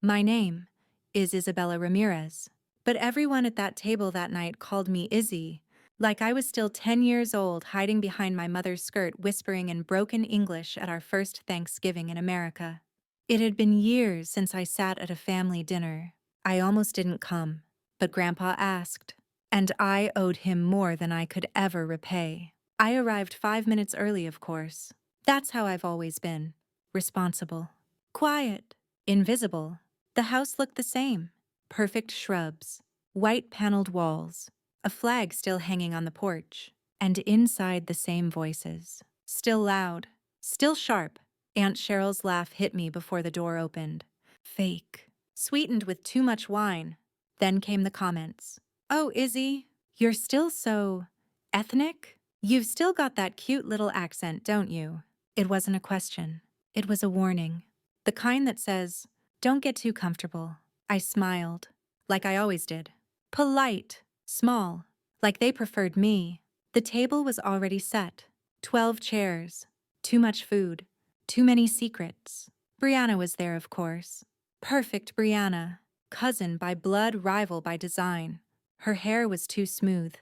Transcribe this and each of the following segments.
My name is Isabella Ramirez, but everyone at that table that night called me Izzy, like I was still 10 years old hiding behind my mother's skirt whispering in broken English at our first Thanksgiving in America. It had been years since I sat at a family dinner. I almost didn't come, but Grandpa asked, and I owed him more than I could ever repay. I arrived 5 minutes early, of course. That's how I've always been. Responsible. Quiet. Invisible. The house looked the same. Perfect shrubs. White paneled walls. A flag still hanging on the porch. And inside the same voices. Still loud. Still sharp. Aunt Cheryl's laugh hit me before the door opened. Fake. Sweetened with too much wine. Then came the comments. Oh, Izzy, you're still so ethnic? You've still got that cute little accent, don't you? It wasn't a question. It was a warning. The kind that says, don't get too comfortable. I smiled, like I always did. Polite, small, like they preferred me. The table was already set. 12 chairs. Too much food. Too many secrets. Brianna was there, of course. Perfect Brianna. Cousin by blood, rival by design. Her hair was too smooth.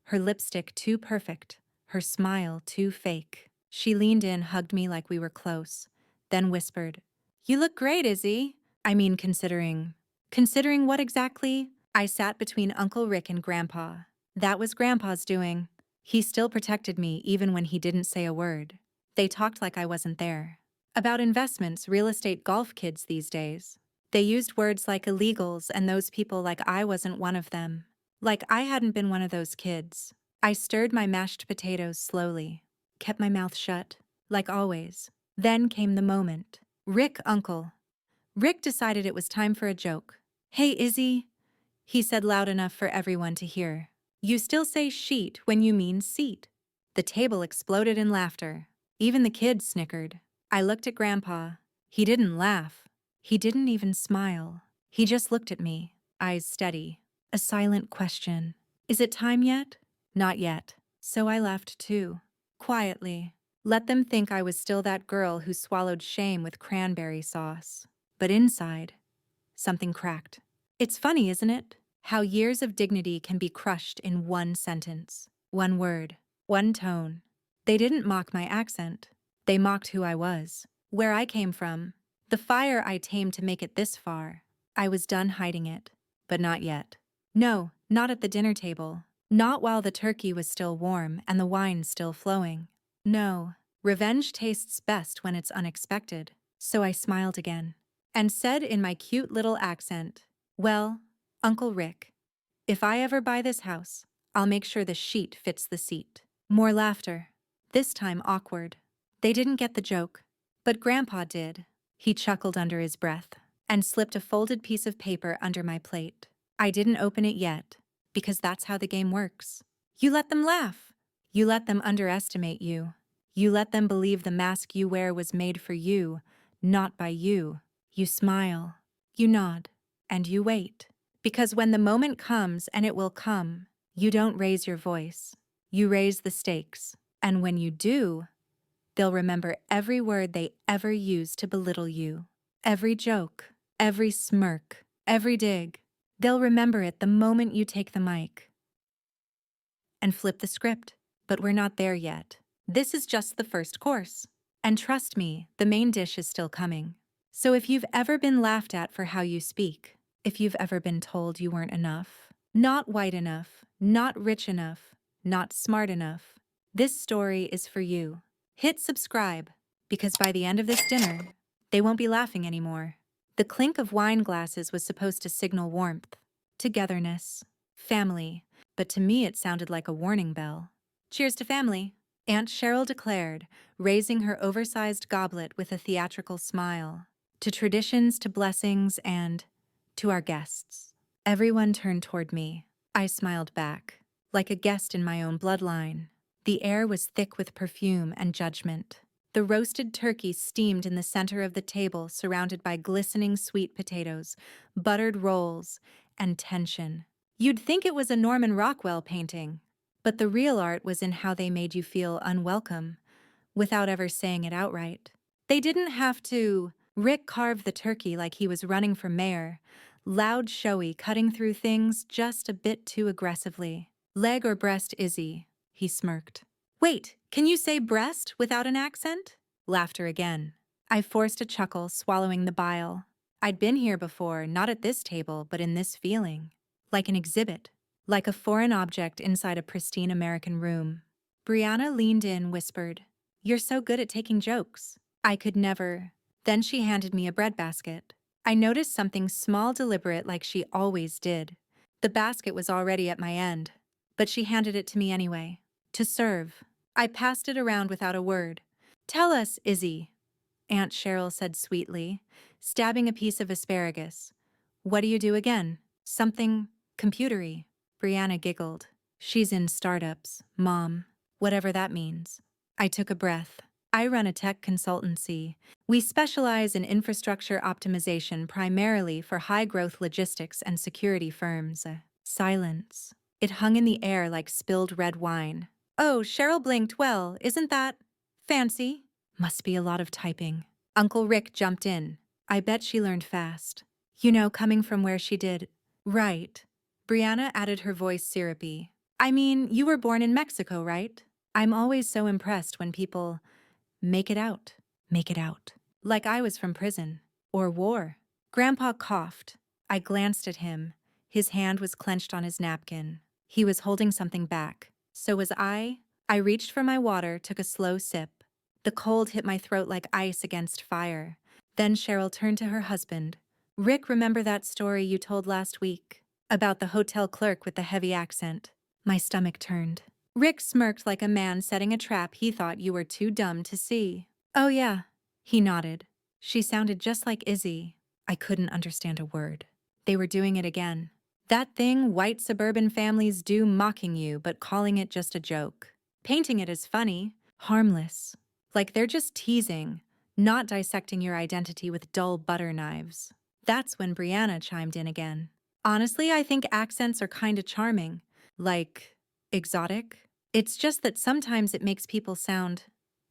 Her lipstick too perfect. Her smile too fake. She leaned in, hugged me like we were close, then whispered, "You look great, Izzy." I mean, considering. Considering what exactly? I sat between Uncle Rick and Grandpa. That was Grandpa's doing. He still protected me even when he didn't say a word. They talked like I wasn't there. About investments, real estate, golf kids these days. They used words like illegals and those people like I wasn't one of them. Like I hadn't been one of those kids. I stirred my mashed potatoes slowly, kept my mouth shut, like always. Then came the moment. Rick, Uncle. Rick decided it was time for a joke. "Hey, Izzy," he said loud enough for everyone to hear. "You still say sheet when you mean seat." The table exploded in laughter. Even the kids snickered. I looked at Grandpa. He didn't laugh. He didn't even smile. He just looked at me, eyes steady. A silent question. "Is it time yet?" Not yet. So I laughed too. Quietly. Let them think I was still that girl who swallowed shame with cranberry sauce. But inside, something cracked. It's funny, isn't it? How years of dignity can be crushed in one sentence. One word. One tone. They didn't mock my accent. They mocked who I was. Where I came from. The fire I tamed to make it this far. I was done hiding it. But not yet. No, not at the dinner table. Not while the turkey was still warm and the wine still flowing. No, revenge tastes best when it's unexpected. So I smiled again and said in my cute little accent, "Well, Uncle Rick, if I ever buy this house, I'll make sure the sheet fits the seat." More laughter. This time awkward. They didn't get the joke, but Grandpa did. He chuckled under his breath and slipped a folded piece of paper under my plate. I didn't open it yet, because that's how the game works. You let them laugh. You let them underestimate you. You let them believe the mask you wear was made for you, not by you. You smile, you nod, and you wait. Because when the moment comes, and it will come, you don't raise your voice. You raise the stakes. And when you do, they'll remember every word they ever used to belittle you. Every joke, every smirk, every dig. They'll remember it the moment you take the mic and flip the script. But we're not there yet. This is just the first course. And trust me, the main dish is still coming. So if you've ever been laughed at for how you speak, if you've ever been told you weren't enough, not white enough, not rich enough, not smart enough, this story is for you. Hit subscribe, because by the end of this dinner, they won't be laughing anymore. The clink of wine glasses was supposed to signal warmth, togetherness, family, but to me it sounded like a warning bell. "Cheers to family," Aunt Cheryl declared, raising her oversized goblet with a theatrical smile. "To traditions, to blessings, and to our guests." Everyone turned toward me. I smiled back, like a guest in my own bloodline. The air was thick with perfume and judgment. The roasted turkey steamed in the center of the table, surrounded by glistening sweet potatoes, buttered rolls, and tension. You'd think it was a Norman Rockwell painting, but the real art was in how they made you feel unwelcome, without ever saying it outright. They didn't have to Rick carved the turkey like he was running for mayor, loud, showy, cutting through things just a bit too aggressively. Leg or breast, Izzy? He smirked. Wait, can you say breast without an accent? Laughter again. I forced a chuckle, swallowing the bile. I'd been here before, not at this table, but in this feeling. Like an exhibit. Like a foreign object inside a pristine American room. Brianna leaned in, whispered, "You're so good at taking jokes." I could never. Then she handed me a breadbasket. I noticed something small, deliberate, like she always did. The basket was already at my end, but she handed it to me anyway. To serve. I passed it around without a word. "Tell us, Izzy," Aunt Cheryl said sweetly, stabbing a piece of asparagus. "What do you do again? Something computery." Brianna giggled. "She's in startups, Mom. Whatever that means." I took a breath. I run a tech consultancy. We specialize in infrastructure optimization primarily for high-growth logistics and security firms. Silence. It hung in the air like spilled red wine. "Oh," Cheryl blinked. "Well, isn't that fancy?" "Must be a lot of typing." Uncle Rick jumped in. "I bet she learned fast. You know, coming from where she did." "Right." Brianna added, her voice syrupy. "I mean, you were born in Mexico, right? I'm always so impressed when people make it out. Make it out. Like I was from prison. Or war." Grandpa coughed. I glanced at him. His hand was clenched on his napkin. He was holding something back. So was I. I reached for my water, took a slow sip. The cold hit my throat like ice against fire. Then Cheryl turned to her husband. "Rick, remember that story you told last week? About the hotel clerk with the heavy accent?" My stomach turned. Rick smirked like a man setting a trap he thought you were too dumb to see. "Oh yeah." He nodded. "She sounded just like Izzy." I couldn't understand a word. They were doing it again. That thing white suburban families do, mocking you but calling it just a joke. Painting it as funny, harmless. Like they're just teasing, not dissecting your identity with dull butter knives. That's when Brianna chimed in again. "Honestly, I think accents are kinda charming. Like, exotic. It's just that sometimes it makes people sound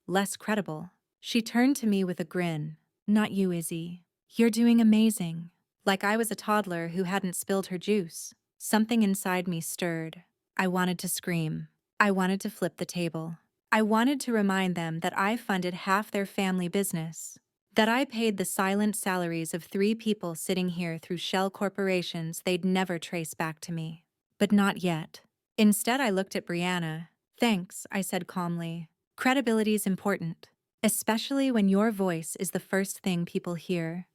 less credible." She turned to me with a grin. "Not you, Izzy. You're doing amazing." Like I was a toddler who hadn't spilled her juice. Something inside me stirred. I wanted to scream. I wanted to flip the table. I wanted to remind them that I funded half their family business. That I paid the silent salaries of 3 people sitting here through shell corporations they'd never trace back to me. But not yet. Instead, I looked at Brianna. "Thanks," I said calmly. "Credibility's important. Especially when your voice is the first thing people hear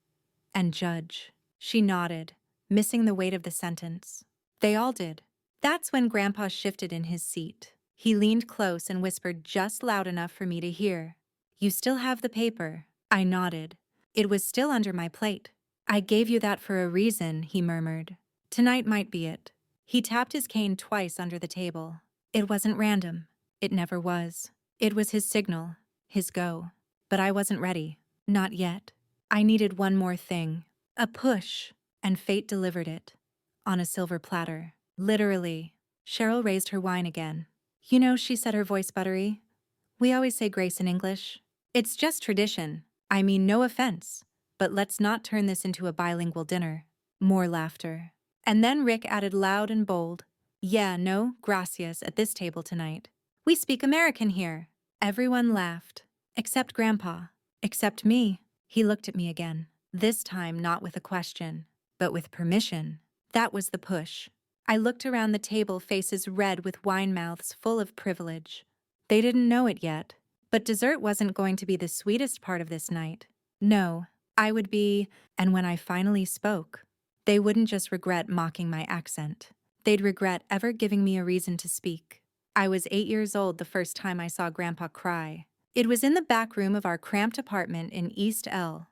and judge." She nodded, missing the weight of the sentence. They all did. That's when Grandpa shifted in his seat. He leaned close and whispered just loud enough for me to hear. "You still have the paper." I nodded. It was still under my plate. "I gave you that for a reason," he murmured. "Tonight might be it." He tapped his cane twice under the table. It wasn't random. It never was. It was his signal, his go. But I wasn't ready. Not yet. I needed one more thing. A push. And fate delivered it. On a silver platter. Literally. Cheryl raised her wine again. "You know," she said, her voice buttery, "we always say grace in English. It's just tradition. I mean, no offense. But let's not turn this into a bilingual dinner." More laughter. And then Rick added loud and bold, "Yeah, no, gracias at this table tonight. We speak American here." Everyone laughed. Except Grandpa. Except me. He looked at me again. This time not with a question, but with permission. That was the push. I looked around the table, faces red with wine mouths full of privilege. They didn't know it yet, but dessert wasn't going to be the sweetest part of this night. No, I would be, and when I finally spoke, they wouldn't just regret mocking my accent. They'd regret ever giving me a reason to speak. I was 8 years old the first time I saw Grandpa cry. It was in the back room of our cramped apartment in East L.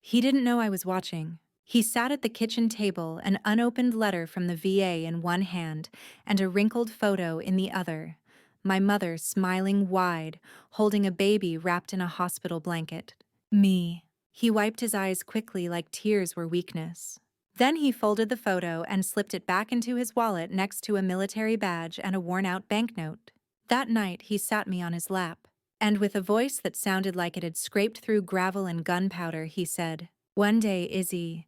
He didn't know I was watching. He sat at the kitchen table, an unopened letter from the VA in one hand and a wrinkled photo in the other. My mother smiling wide, holding a baby wrapped in a hospital blanket. Me. He wiped his eyes quickly like tears were weakness. Then he folded the photo and slipped it back into his wallet next to a military badge and a worn-out banknote. That night, he sat me on his lap. And with a voice that sounded like it had scraped through gravel and gunpowder, he said, "One day, Izzy,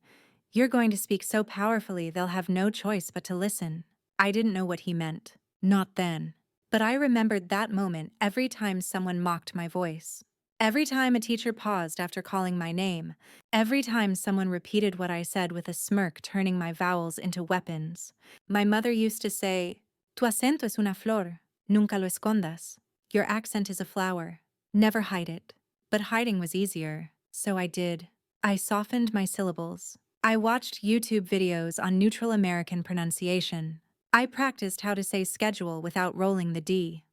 you're going to speak so powerfully they'll have no choice but to listen." I didn't know what he meant. Not then. But I remembered that moment every time someone mocked my voice. Every time a teacher paused after calling my name. Every time someone repeated what I said with a smirk turning my vowels into weapons. My mother used to say, "Tu acento es una flor. Nunca lo escondas." Your accent is a flower. Never hide it. But hiding was easier, so I did. I softened my syllables. I watched YouTube videos on neutral American pronunciation. I practiced how to say schedule without rolling the D.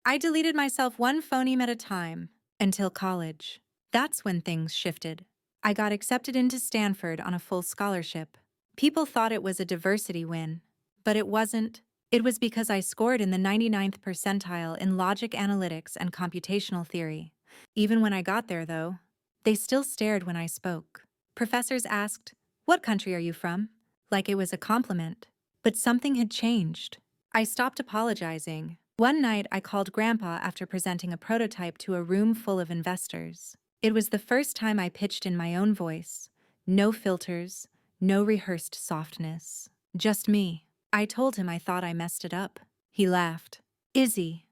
I deleted myself one phoneme at a time, until college. That's when things shifted. I got accepted into Stanford on a full scholarship. People thought it was a diversity win, but it wasn't. It was because I scored in the 99th percentile in logic analytics and computational theory. Even when I got there, though, they still stared when I spoke. Professors asked, "What country are you from?" Like it was a compliment. But something had changed. I stopped apologizing. One night, I called Grandpa after presenting a prototype to a room full of investors. It was the first time I pitched in my own voice. No filters, no rehearsed softness. Just me. I told him I thought I messed it up. He laughed. "Izzy,"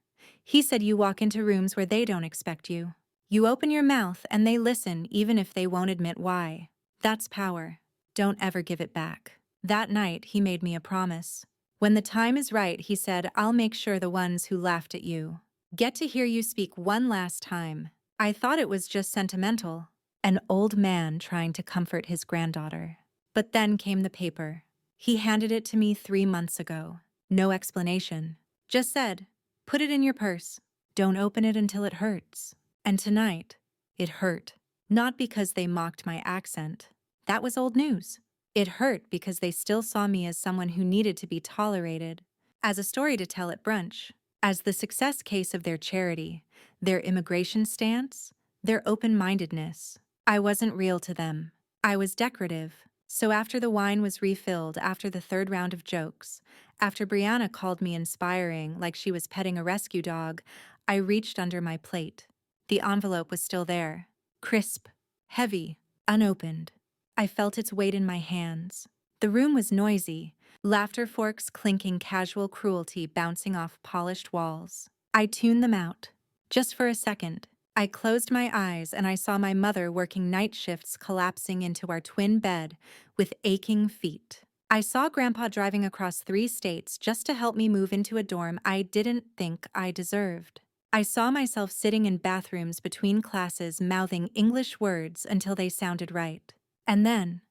he said, "you walk into rooms where they don't expect you. You open your mouth and they listen even if they won't admit why. That's power. Don't ever give it back." That night, he made me a promise. When the time is right, he said, "I'll make sure the ones who laughed at you get to hear you speak one last time." I thought it was just sentimental. An old man trying to comfort his granddaughter. But then came the paper. He handed it to me 3 months ago. No explanation. Just said, "Put it in your purse. Don't open it until it hurts." And tonight, it hurt. Not because they mocked my accent. That was old news. It hurt because they still saw me as someone who needed to be tolerated, as a story to tell at brunch, as the success case of their charity, their immigration stance, their open-mindedness. I wasn't real to them. I was decorative. So after the wine was refilled, after the third round of jokes, after Brianna called me inspiring like she was petting a rescue dog, I reached under my plate. The envelope was still there, crisp, heavy, unopened. I felt its weight in my hands. The room was noisy, laughter forks clinking, casual cruelty bouncing off polished walls. I tuned them out. Just for a second. I closed my eyes and I saw my mother working night shifts collapsing into our twin bed with aching feet. I saw Grandpa driving across 3 states just to help me move into a dorm I didn't think I deserved. I saw myself sitting in bathrooms between classes mouthing English words until they sounded right. And then,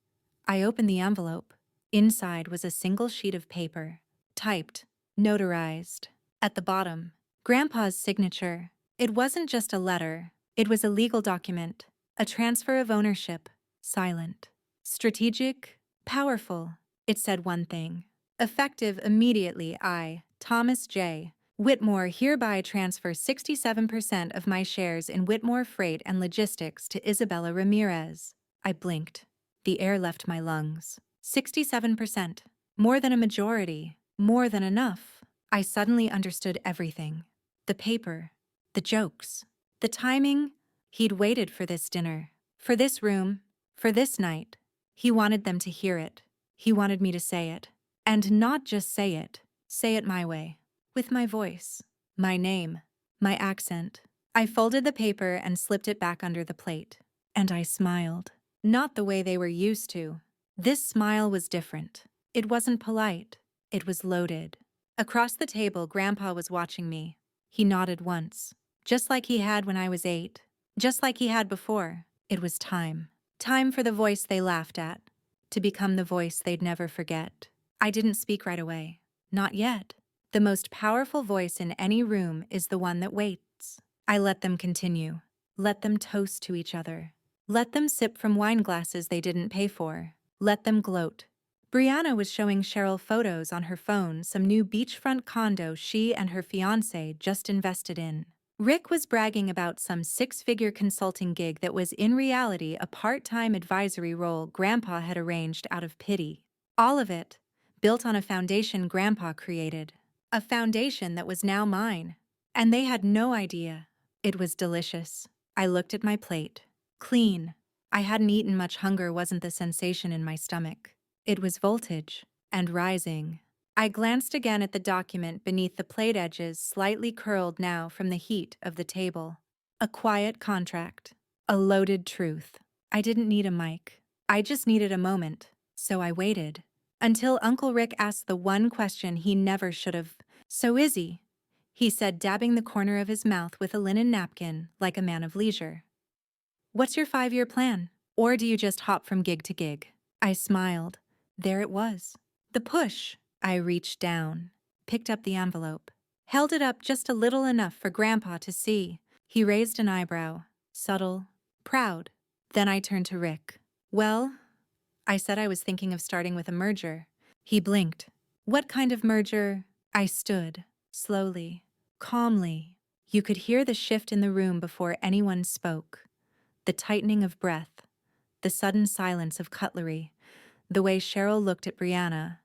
I opened the envelope. Inside was a single sheet of paper, typed, notarized. At the bottom, Grandpa's signature. It wasn't just a letter, it was a legal document, a transfer of ownership, silent. Strategic, powerful, it said one thing. Effective immediately, I, Thomas J. Whitmore, hereby transfer 67% of my shares in Whitmore Freight and Logistics to Isabella Ramirez. I blinked. The air left my lungs. 67%. More than a majority. More than enough. I suddenly understood everything. The paper. The jokes. The timing. He'd waited for this dinner. For this room. For this night. He wanted them to hear it. He wanted me to say it. And not just say it. Say it my way. With my voice. My name. My accent. I folded the paper and slipped it back under the plate. And I smiled. Not the way they were used to. This smile was different. It wasn't polite. It was loaded. Across the table, Grandpa was watching me. He nodded once. Just like he had when I was 8. Just like he had before. It was time. Time for the voice they laughed at. To become the voice they'd never forget. I didn't speak right away. Not yet. The most powerful voice in any room is the one that waits. I let them continue. Let them toast to each other. Let them sip from wine glasses they didn't pay for. Let them gloat. Brianna was showing Cheryl photos on her phone, some new beachfront condo she and her fiancé just invested in. Rick was bragging about some 6-figure consulting gig that was in reality a part-time advisory role Grandpa had arranged out of pity. All of it, built on a foundation Grandpa created. A foundation that was now mine. And they had no idea. It was delicious. I looked at my plate. Clean. I hadn't eaten much. Hunger wasn't the sensation in my stomach. It was voltage. And rising. I glanced again at the document beneath the plate edges, slightly curled now from the heat of the table. A quiet contract. A loaded truth. I didn't need a mic. I just needed a moment. So I waited. Until Uncle Rick asked the one question he never should have. "So Izzy," he said, dabbing the corner of his mouth with a linen napkin, like a man of leisure. "What's your 5-year plan? Or do you just hop from gig to gig?" I smiled. There it was. The push. I reached down, picked up the envelope, held it up just a little enough for Grandpa to see. He raised an eyebrow, subtle, proud. Then I turned to Rick. "Well," I said, "I was thinking of starting with a merger." He blinked. "What kind of merger?" I stood, slowly, calmly. You could hear the shift in the room before anyone spoke. The tightening of breath, the sudden silence of cutlery, the way Cheryl looked at Brianna,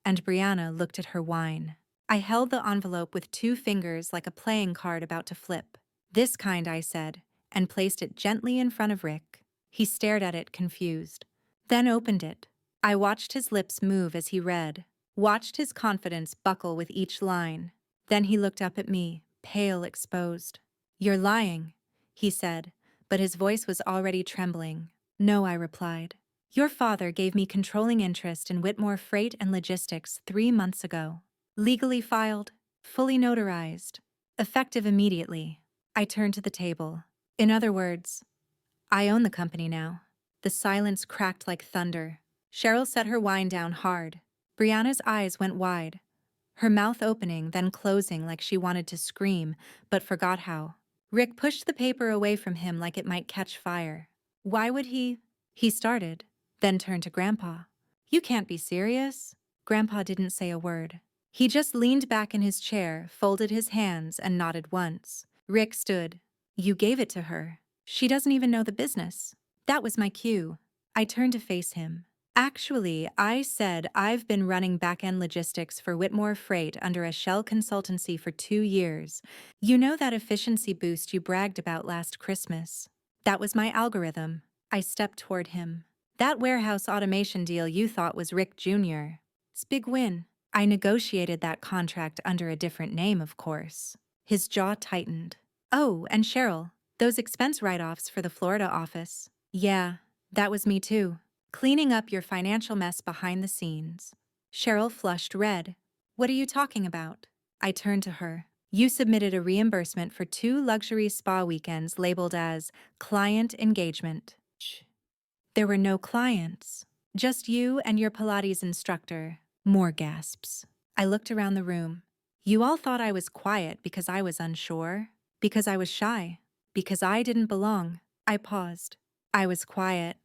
and Brianna looked at her wine. I held the envelope with 2 fingers like a playing card about to flip. "This kind," I said, and placed it gently in front of Rick. He stared at it, confused. Then opened it. I watched his lips move as he read, watched his confidence buckle with each line. Then he looked up at me, pale, exposed. "You're lying," he said, but his voice was already trembling. "No," I replied. "Your father gave me controlling interest in Whitmore Freight and Logistics 3 months ago. Legally filed, fully notarized, effective immediately." I turned to the table. "In other words, I own the company now." The silence cracked like thunder. Cheryl set her wine down hard. Brianna's eyes went wide, her mouth opening, then closing like she wanted to scream, but forgot how. Rick pushed the paper away from him like it might catch fire. "Why would he?" he started, then turned to Grandpa. "You can't be serious." Grandpa didn't say a word. He just leaned back in his chair, folded his hands, and nodded once. Rick stood. "You gave it to her. She doesn't even know the business." That was my cue. I turned to face him. "Actually, I said I've been running back-end logistics for Whitmore Freight under a shell consultancy for 2 years. You know that efficiency boost you bragged about last Christmas? That was my algorithm." I stepped toward him. "That warehouse automation deal you thought was Rick Jr. It's big win. I negotiated that contract under a different name, of course." His jaw tightened. "Oh, and Cheryl, those expense write-offs for the Florida office. Yeah, that was me too. Cleaning up your financial mess behind the scenes." Cheryl flushed red. "What are you talking about?" I turned to her. "You submitted a reimbursement for 2 luxury spa weekends labeled as client engagement." Shh. "There were no clients. Just you and your Pilates instructor." More gasps. I looked around the room. "You all thought I was quiet because I was unsure? Because I was shy? Because I didn't belong?" I paused. "I was quiet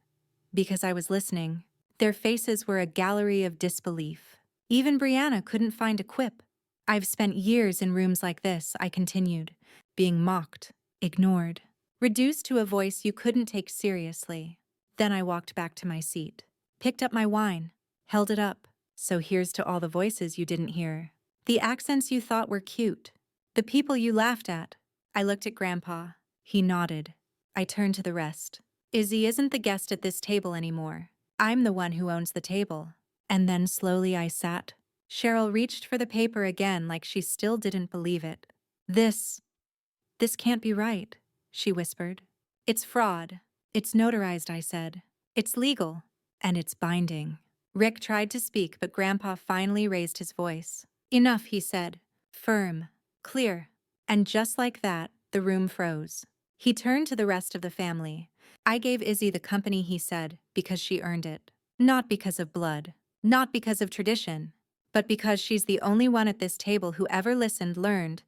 because I was listening." Their faces were a gallery of disbelief. Even Brianna couldn't find a quip. "I've spent years in rooms like this," I continued, "being mocked, ignored, reduced to a voice you couldn't take seriously." Then I walked back to my seat, picked up my wine, held it up. "So here's to all the voices you didn't hear. The accents you thought were cute. The people you laughed at." I looked at Grandpa. He nodded. I turned to the rest. "Izzy isn't the guest at this table anymore. I'm the one who owns the table." And then slowly I sat. Cheryl reached for the paper again like she still didn't believe it. This can't be right," she whispered. "It's fraud. It's notarized," I said. "It's legal. And it's binding." Rick tried to speak, but Grandpa finally raised his voice. "Enough," he said. Firm. Clear. And just like that, the room froze. He turned to the rest of the family. "I gave Izzy the company," he said, "because she earned it. Not because of blood. Not because of tradition. But because she's the only one at this table who ever listened, learned,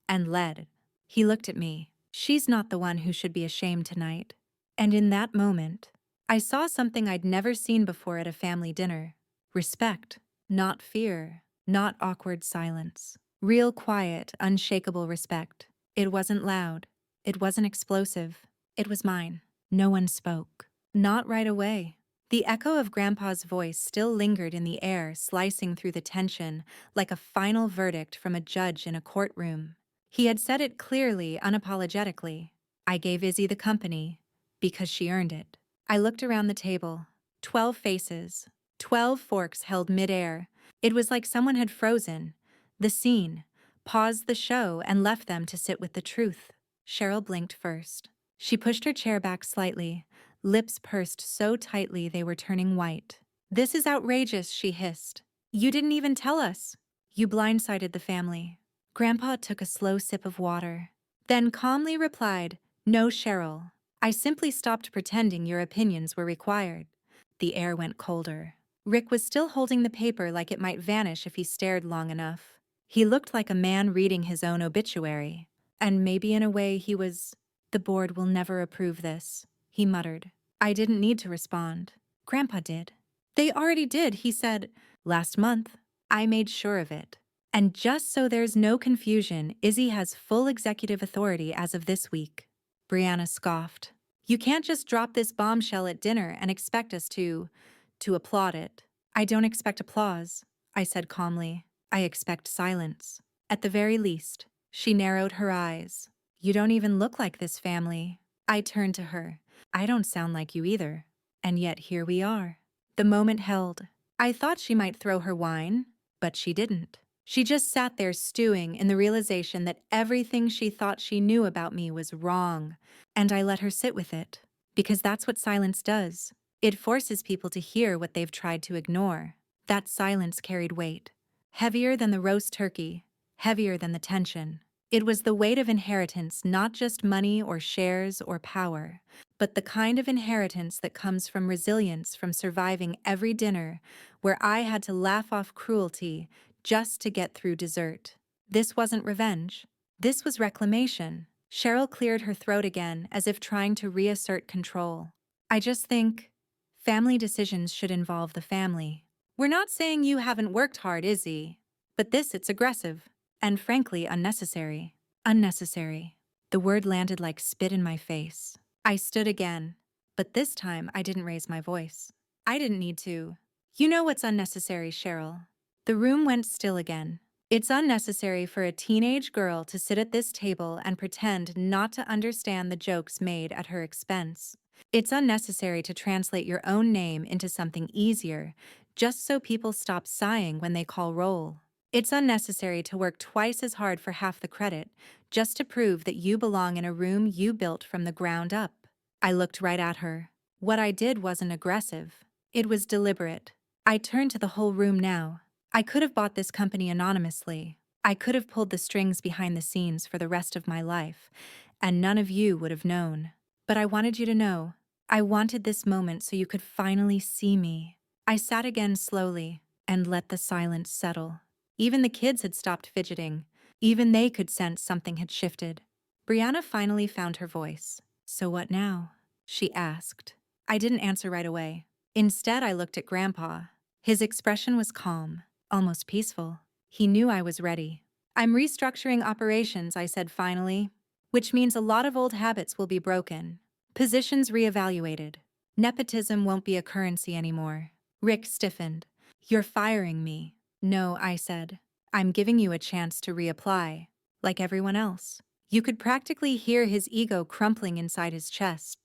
and led." He looked at me. "She's not the one who should be ashamed tonight." And in that moment, I saw something I'd never seen before at a family dinner. Respect. Not fear. Not awkward silence. Real quiet, unshakable respect. It wasn't loud. It wasn't explosive. It was mine. No one spoke. Not right away. The echo of Grandpa's voice still lingered in the air, slicing through the tension like a final verdict from a judge in a courtroom. He had said it clearly, unapologetically. I gave Izzy the company because she earned it. I looked around the table. 12 faces, 12 forks held midair. It was like someone had frozen the scene, paused the show, and left them to sit with the truth. Cheryl blinked first. She pushed her chair back slightly, lips pursed so tightly they were turning white. "This is outrageous," she hissed. "You didn't even tell us. You blindsided the family." Grandpa took a slow sip of water, then calmly replied, "No, Cheryl. I simply stopped pretending your opinions were required." The air went colder. Rick was still holding the paper like it might vanish if he stared long enough. He looked like a man reading his own obituary. And maybe in a way he was. "The board will never approve this," he muttered. I didn't need to respond. Grandpa did. "They already did," he said. "Last month. I made sure of it. And just so there's no confusion, Izzy has full executive authority as of this week." Brianna scoffed. "You can't just drop this bombshell at dinner and expect us to applaud it." "I don't expect applause," I said calmly. "I expect silence. At the very least." She narrowed her eyes. "You don't even look like this family." I turned to her. "I don't sound like you either. And yet here we are." The moment held. I thought she might throw her wine, but she didn't. She just sat there stewing in the realization that everything she thought she knew about me was wrong, and I let her sit with it. Because that's what silence does. It forces people to hear what they've tried to ignore. That silence carried weight. Heavier than the roast turkey, heavier than the tension. It was the weight of inheritance, not just money or shares or power, but the kind of inheritance that comes from resilience, from surviving every dinner where I had to laugh off cruelty just to get through dessert. This wasn't revenge. This was reclamation. Cheryl cleared her throat again, as if trying to reassert control. "I just think family decisions should involve the family. We're not saying you haven't worked hard, Izzy. But it's aggressive. And frankly, unnecessary." Unnecessary. The word landed like spit in my face. I stood again. But this time, I didn't raise my voice. I didn't need to. "You know what's unnecessary, Cheryl." The room went still again. "It's unnecessary for a teenage girl to sit at this table and pretend not to understand the jokes made at her expense. It's unnecessary to translate your own name into something easier, just so people stop sighing when they call roll. It's unnecessary to work twice as hard for half the credit, just to prove that you belong in a room you built from the ground up." I looked right at her. What I did wasn't aggressive. It was deliberate. I turned to the whole room now. I could have bought this company anonymously. I could have pulled the strings behind the scenes for the rest of my life, and none of you would have known. But I wanted you to know. I wanted this moment so you could finally see me. I sat again slowly and let the silence settle. Even the kids had stopped fidgeting. Even they could sense something had shifted. Brianna finally found her voice. "So what now?" she asked. I didn't answer right away. Instead, I looked at Grandpa. His expression was calm, almost peaceful. He knew I was ready. "I'm restructuring operations," I said finally, "which means a lot of old habits will be broken. Positions reevaluated. Nepotism won't be a currency anymore." Rick stiffened. "You're firing me." "No," I said. "I'm giving you a chance to reapply, like everyone else." You could practically hear his ego crumpling inside his chest.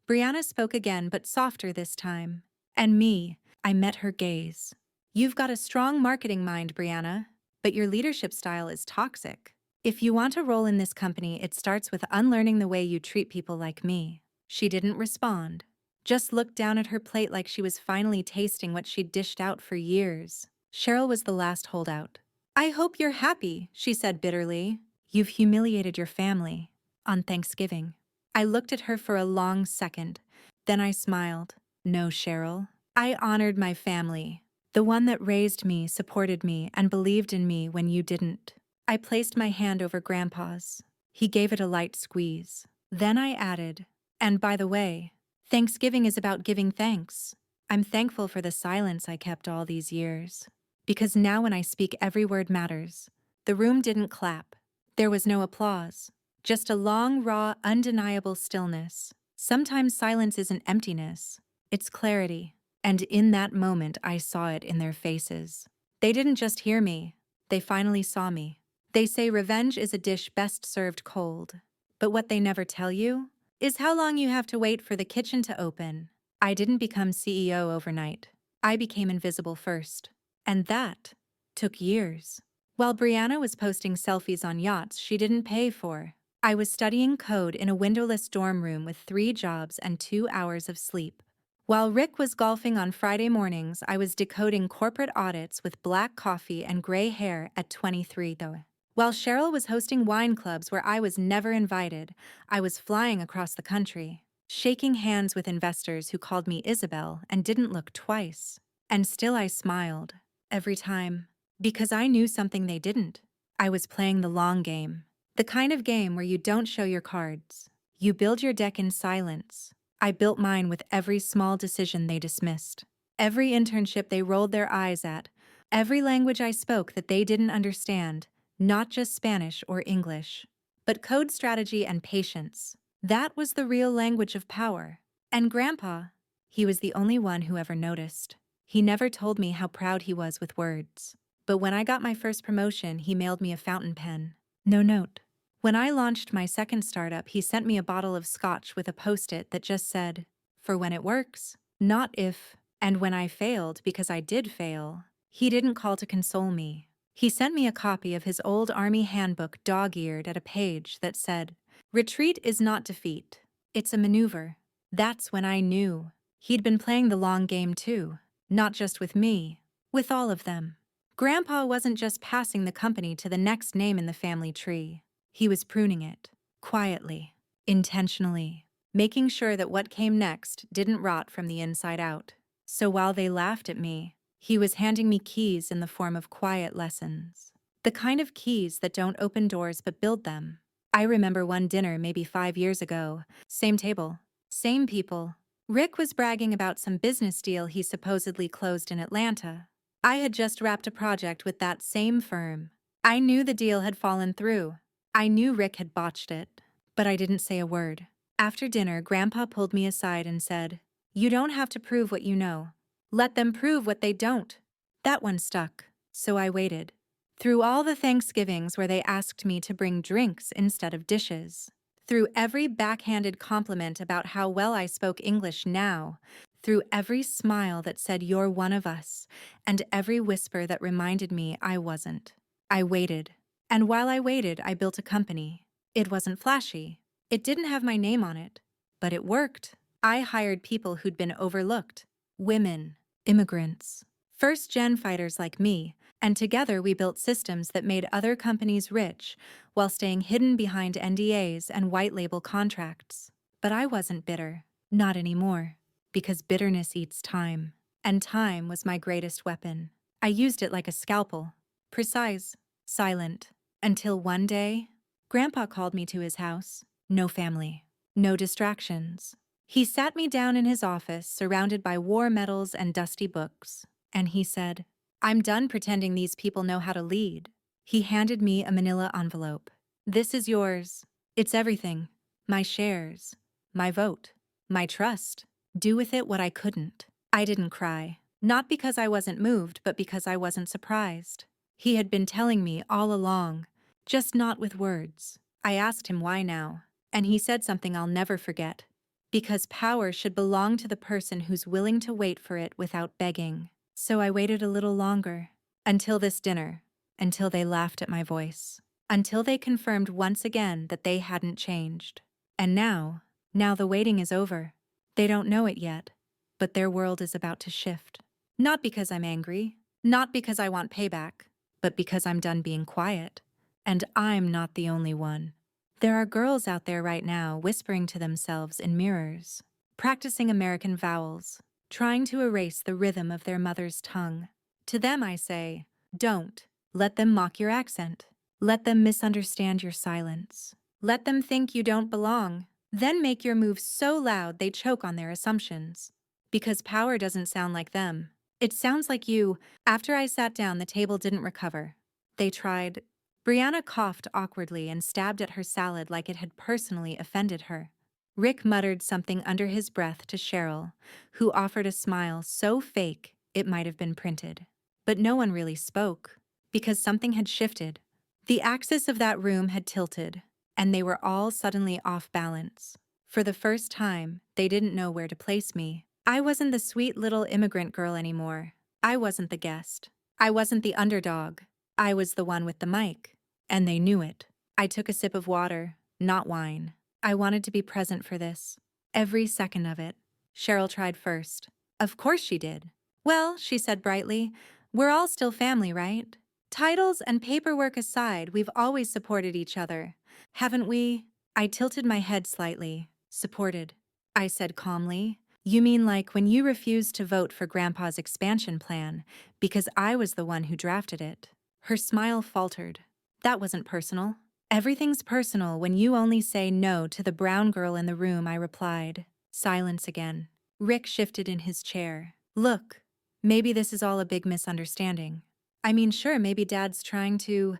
Brianna spoke again, but softer this time. "And me," I met her gaze. "You've got a strong marketing mind, Brianna, but your leadership style is toxic. If you want a role in this company, it starts with unlearning the way you treat people like me." She didn't respond, just looked down at her plate like she was finally tasting what she'd dished out for years. Cheryl was the last holdout. "I hope you're happy," she said bitterly. "You've humiliated your family. On Thanksgiving." I looked at her for a long second. Then I smiled. "No, Cheryl. I honored my family. The one that raised me, supported me, and believed in me when you didn't." I placed my hand over Grandpa's. He gave it a light squeeze. Then I added, "And by the way, Thanksgiving is about giving thanks. I'm thankful for the silence I kept all these years. Because now when I speak, every word matters." The room didn't clap. There was no applause. Just a long, raw, undeniable stillness. Sometimes silence isn't emptiness. It's clarity. And in that moment, I saw it in their faces. They didn't just hear me. They finally saw me. They say revenge is a dish best served cold. But what they never tell you is how long you have to wait for the kitchen to open. I didn't become CEO overnight. I became invisible first. And that took years. While Brianna was posting selfies on yachts she didn't pay for, I was studying code in a windowless dorm room with 3 jobs and 2 hours of sleep. While Rick was golfing on Friday mornings, I was decoding corporate audits with black coffee and gray hair at 23 though. While Cheryl was hosting wine clubs where I was never invited, I was flying across the country, shaking hands with investors who called me Isabel and didn't look twice. And still I smiled, every time, because I knew something they didn't. I was playing the long game. The kind of game where you don't show your cards. You build your deck in silence. I built mine with every small decision they dismissed. Every internship they rolled their eyes at. Every language I spoke that they didn't understand. Not just Spanish or English, but code strategy and patience. That was the real language of power. And Grandpa, he was the only one who ever noticed. He never told me how proud he was with words. But when I got my first promotion, he mailed me a fountain pen. No note. When I launched my second startup, he sent me a bottle of scotch with a post-it that just said, "For when it works, not if." And when I failed, because I did fail, he didn't call to console me. He sent me a copy of his old army handbook dog-eared at a page that said, "Retreat is not defeat. It's a maneuver." That's when I knew. He'd been playing the long game too, not just with me, with all of them. Grandpa wasn't just passing the company to the next name in the family tree. He was pruning it, quietly, intentionally, making sure that what came next didn't rot from the inside out. So while they laughed at me, he was handing me keys in the form of quiet lessons. The kind of keys that don't open doors but build them. I remember one dinner maybe 5 years ago. Same table, same people. Rick was bragging about some business deal he supposedly closed in Atlanta. I had just wrapped a project with that same firm. I knew the deal had fallen through. I knew Rick had botched it, but I didn't say a word. After dinner, Grandpa pulled me aside and said, "You don't have to prove what you know. Let them prove what they don't." That one stuck, so I waited. Through all the Thanksgivings where they asked me to bring drinks instead of dishes. Through every backhanded compliment about how well I spoke English now. Through every smile that said "you're one of us," and every whisper that reminded me I wasn't. I waited. And while I waited, I built a company. It wasn't flashy. It didn't have my name on it. But it worked. I hired people who'd been overlooked. Women. Immigrants. First-gen fighters like me. And together we built systems that made other companies rich while staying hidden behind NDAs and white-label contracts. But I wasn't bitter. Not anymore. Because bitterness eats time. And time was my greatest weapon. I used it like a scalpel. Precise. Silent. Until one day, Grandpa called me to his house. No family. No distractions. He sat me down in his office, surrounded by war medals and dusty books. And he said, "I'm done pretending these people know how to lead." He handed me a manila envelope. "This is yours. It's everything. My shares. My vote. My trust. Do with it what I couldn't." I didn't cry. Not because I wasn't moved, but because I wasn't surprised. He had been telling me all along, just not with words. I asked him why now, and he said something I'll never forget. Because power should belong to the person who's willing to wait for it without begging. So I waited a little longer. Until this dinner. Until they laughed at my voice. Until they confirmed once again that they hadn't changed. And now the waiting is over. They don't know it yet, but their world is about to shift. Not because I'm angry, not because I want payback, but because I'm done being quiet. And I'm not the only one. There are girls out there right now whispering to themselves in mirrors, practicing American vowels, trying to erase the rhythm of their mother's tongue. To them I say, don't. Let them mock your accent. Let them misunderstand your silence. Let them think you don't belong. Then make your moves so loud they choke on their assumptions. Because power doesn't sound like them. It sounds like you. After I sat down, the table didn't recover. They tried. Brianna coughed awkwardly and stabbed at her salad like it had personally offended her. Rick muttered something under his breath to Cheryl, who offered a smile so fake it might have been printed. But no one really spoke, because something had shifted. The axis of that room had tilted, and they were all suddenly off balance. For the first time, they didn't know where to place me. I wasn't the sweet little immigrant girl anymore. I wasn't the guest. I wasn't the underdog. I was the one with the mic. And they knew it. I took a sip of water, not wine. I wanted to be present for this. Every second of it. Cheryl tried first. Of course she did. Well, she said brightly, we're all still family, right? Titles and paperwork aside, we've always supported each other. Haven't we? I tilted my head slightly. Supported. I said calmly. You mean like when you refused to vote for Grandpa's expansion plan because I was the one who drafted it? Her smile faltered. That wasn't personal. Everything's personal when you only say no to the brown girl in the room, I replied. Silence again. Rick shifted in his chair. Look, maybe this is all a big misunderstanding. I mean, sure, maybe Dad's trying to,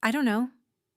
I don't know,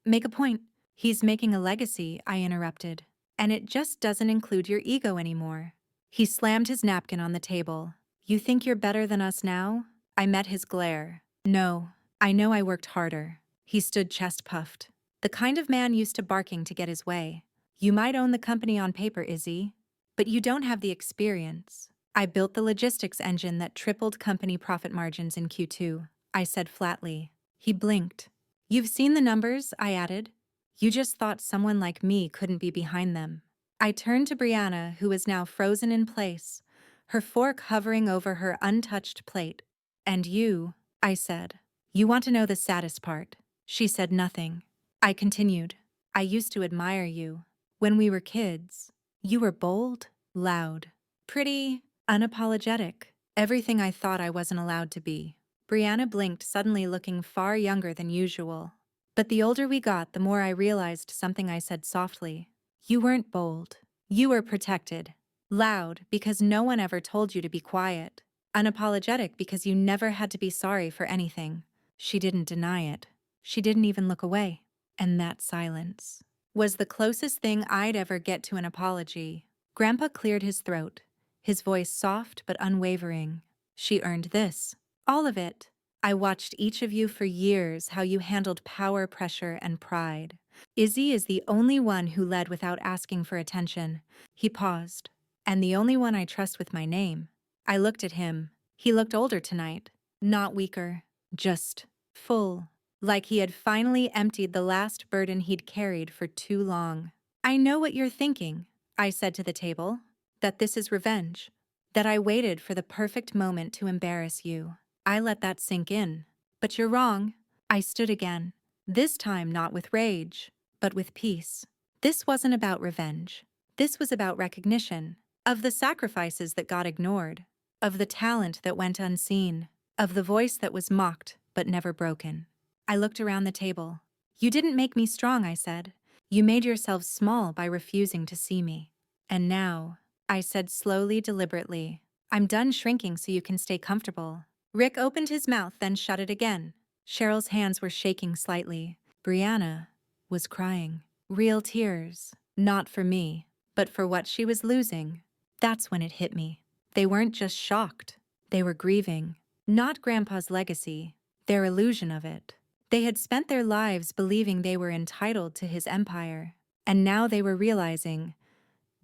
make a point. He's making a legacy, I interrupted. And it just doesn't include your ego anymore. He slammed his napkin on the table. You think you're better than us now? I met his glare. No, I know I worked harder. He stood chest-puffed. The kind of man used to barking to get his way. You might own the company on paper, Izzy, but you don't have the experience. I built the logistics engine that tripled company profit margins in Q2, I said flatly. He blinked. You've seen the numbers, I added. You just thought someone like me couldn't be behind them. I turned to Brianna, who was now frozen in place, her fork hovering over her untouched plate. And you, I said. You want to know the saddest part? She said nothing. I continued. I used to admire you. When we were kids, you were bold, loud, pretty, unapologetic, everything I thought I wasn't allowed to be. Brianna blinked, suddenly looking far younger than usual. But the older we got, the more I realized something I said softly. You weren't bold. You were protected. Loud, because no one ever told you to be quiet. Unapologetic, because you never had to be sorry for anything. She didn't deny it. She didn't even look away. And that silence was the closest thing I'd ever get to an apology. Grandpa cleared his throat, his voice soft but unwavering. She earned this. All of it. I watched each of you for years, how you handled power, pressure, and pride. Izzy is the only one who led without asking for attention. He paused. And the only one I trust with my name. I looked at him. He looked older tonight. Not weaker. Just full. Like he had finally emptied the last burden he'd carried for too long. I know what you're thinking, I said to the table. That this is revenge. That I waited for the perfect moment to embarrass you. I let that sink in. But you're wrong. I stood again. This time not with rage, but with peace. This wasn't about revenge. This was about recognition. Of the sacrifices that got ignored. Of the talent that went unseen. Of the voice that was mocked but never broken. I looked around the table. You didn't make me strong, I said. You made yourself small by refusing to see me. And now, I said slowly, deliberately, I'm done shrinking so you can stay comfortable. Rick opened his mouth, then shut it again. Cheryl's hands were shaking slightly. Brianna was crying. Real tears. Not for me, but for what she was losing. That's when it hit me. They weren't just shocked. They were grieving. Not Grandpa's legacy, their illusion of it. They had spent their lives believing they were entitled to his empire, and now they were realizing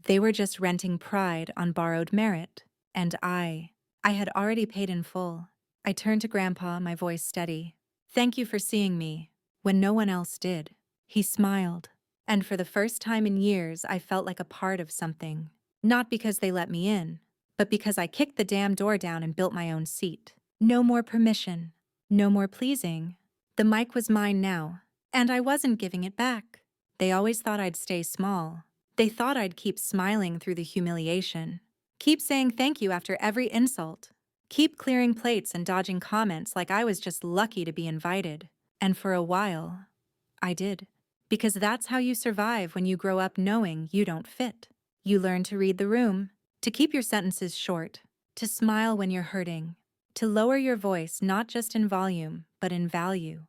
they were just renting pride on borrowed merit. And I had already paid in full. I turned to Grandpa, my voice steady. Thank you for seeing me, when no one else did. He smiled, and for the first time in years I felt like a part of something. Not because they let me in, but because I kicked the damn door down and built my own seat. No more permission. No more pleasing. The mic was mine now, and I wasn't giving it back. They always thought I'd stay small. They thought I'd keep smiling through the humiliation. Keep saying thank you after every insult. Keep clearing plates and dodging comments like I was just lucky to be invited. And for a while, I did. Because that's how you survive when you grow up knowing you don't fit. You learn to read the room, to keep your sentences short, to smile when you're hurting, to lower your voice not just in volume, but in value.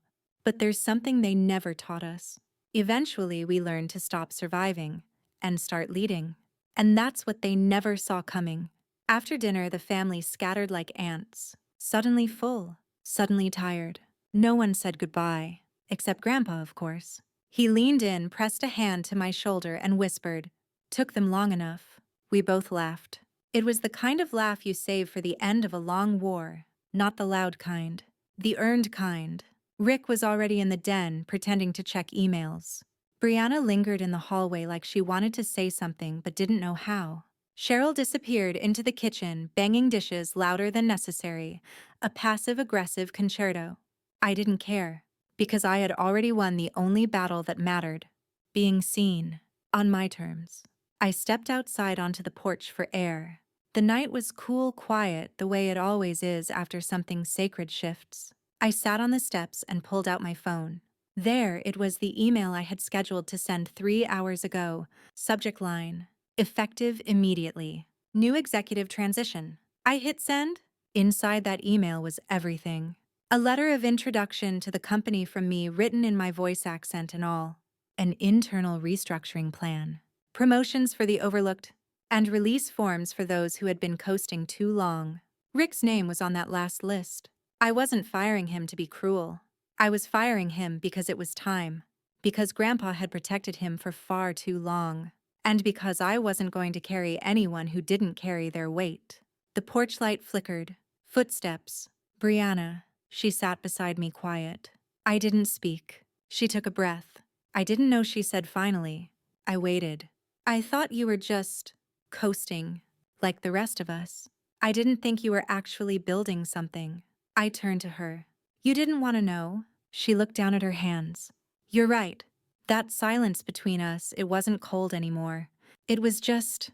But there's something they never taught us. Eventually, we learn to stop surviving and start leading. And that's what they never saw coming. After dinner, the family scattered like ants, suddenly full, suddenly tired. No one said goodbye, except Grandpa, of course. He leaned in, pressed a hand to my shoulder, and whispered, "Took them long enough." We both laughed. It was the kind of laugh you save for the end of a long war, not the loud kind, the earned kind. Rick was already in the den, pretending to check emails. Brianna lingered in the hallway like she wanted to say something but didn't know how. Cheryl disappeared into the kitchen, banging dishes louder than necessary, a passive-aggressive concerto. I didn't care, because I had already won the only battle that mattered, being seen, on my terms. I stepped outside onto the porch for air. The night was cool, quiet, the way it always is after something sacred shifts. I sat on the steps and pulled out my phone. There, it was the email I had scheduled to send 3 hours ago. Subject line: effective immediately. New executive transition. I hit send. Inside that email was everything. A letter of introduction to the company from me, written in my voice accent and all. An internal restructuring plan. Promotions for the overlooked, and release forms for those who had been coasting too long. Rick's name was on that last list. I wasn't firing him to be cruel. I was firing him because it was time, because Grandpa had protected him for far too long, and because I wasn't going to carry anyone who didn't carry their weight. The porch light flickered. Footsteps. Brianna. She sat beside me, quiet. I didn't speak. She took a breath. I didn't know, she said finally. I waited. "I thought you were just coasting, like the rest of us. I didn't think you were actually building something." I turned to her. "You didn't want to know?" She looked down at her hands. "You're right. That silence between us, it wasn't cold anymore. It was just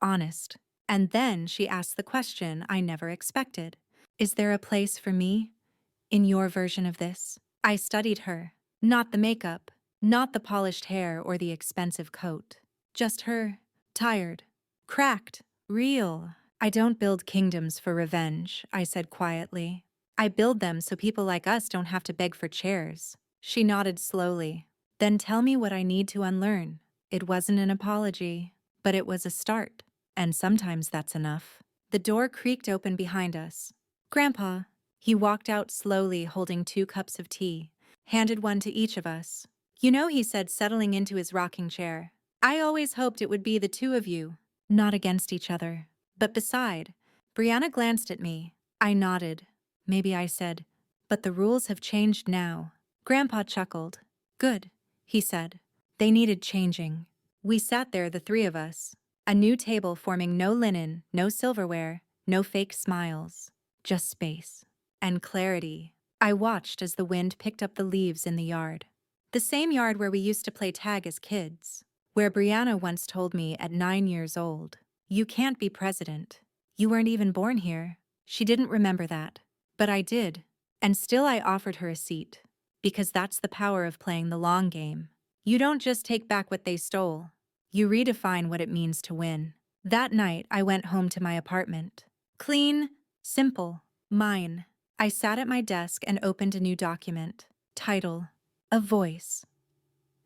honest." And then she asked the question I never expected. "Is there a place for me in your version of this?" I studied her. Not the makeup, not the polished hair or the expensive coat. Just her. Tired. Cracked. Real. "I don't build kingdoms for revenge," I said quietly. "I build them so people like us don't have to beg for chairs." She nodded slowly. "Then tell me what I need to unlearn." It wasn't an apology, but it was a start. And sometimes that's enough. The door creaked open behind us. "Grandpa." He walked out slowly, holding 2 cups of tea, handed one to each of us. "You know," he said, settling into his rocking chair, "I always hoped it would be the two of you, not against each other, but beside." Brianna glanced at me. I nodded. Maybe I said, "But the rules have changed now." Grandpa chuckled. "Good," he said. "They needed changing." We sat there, the 3 of us. A new table forming, no linen, no silverware, no fake smiles. Just space. And clarity. I watched as the wind picked up the leaves in the yard. The same yard where we used to play tag as kids. Where Brianna once told me at 9 years old, "You can't be president. You weren't even born here." She didn't remember that. But I did. And still I offered her a seat. Because that's the power of playing the long game. You don't just take back what they stole. You redefine what it means to win. That night, I went home to my apartment. Clean, simple, mine. I sat at my desk and opened a new document. Title: A Voice.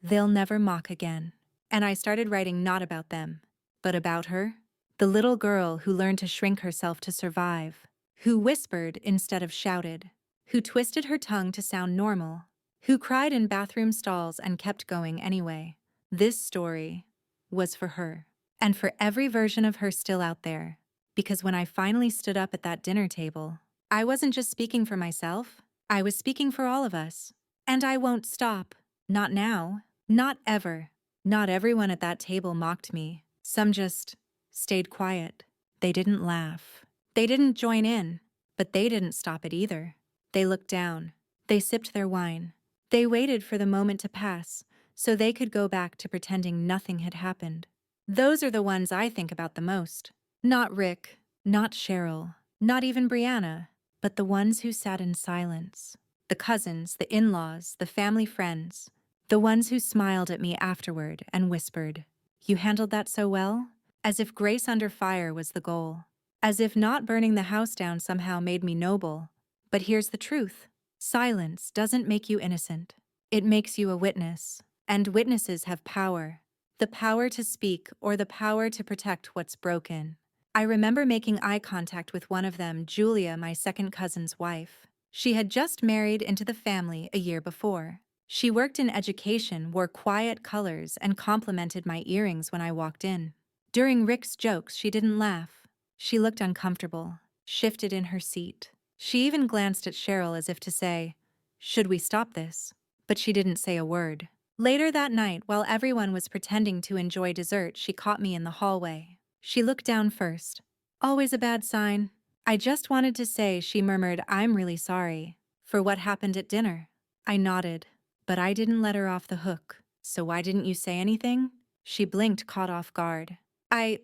They'll Never Mock Again. And I started writing not about them, but about her. The little girl who learned to shrink herself to survive. Who whispered instead of shouted. Who twisted her tongue to sound normal. Who cried in bathroom stalls and kept going anyway. This story was for her. And for every version of her still out there. Because when I finally stood up at that dinner table, I wasn't just speaking for myself. I was speaking for all of us. And I won't stop. Not now. Not ever. Not everyone at that table mocked me. Some just stayed quiet. They didn't laugh. They didn't join in. But they didn't stop it either. They looked down. They sipped their wine. They waited for the moment to pass, so they could go back to pretending nothing had happened. Those are the ones I think about the most. Not Rick, not Cheryl, not even Brianna, but the ones who sat in silence. The cousins, the in-laws, the family friends. The ones who smiled at me afterward and whispered, "You handled that so well?" As if grace under fire was the goal. As if not burning the house down somehow made me noble. But here's the truth. Silence doesn't make you innocent. It makes you a witness. And witnesses have power. The power to speak or the power to protect what's broken. I remember making eye contact with one of them, Julia, my second cousin's wife. She had just married into the family a year before. She worked in education, wore quiet colors, and complimented my earrings when I walked in. During Rick's jokes, she didn't laugh. She looked uncomfortable, shifted in her seat. She even glanced at Cheryl as if to say, "Should we stop this?" But she didn't say a word. Later that night, while everyone was pretending to enjoy dessert, she caught me in the hallway. She looked down first. "Always a bad sign." "I just wanted to say," she murmured, "I'm really sorry for what happened at dinner." I nodded, but I didn't let her off the hook. "So why didn't you say anything?" She blinked, caught off guard. I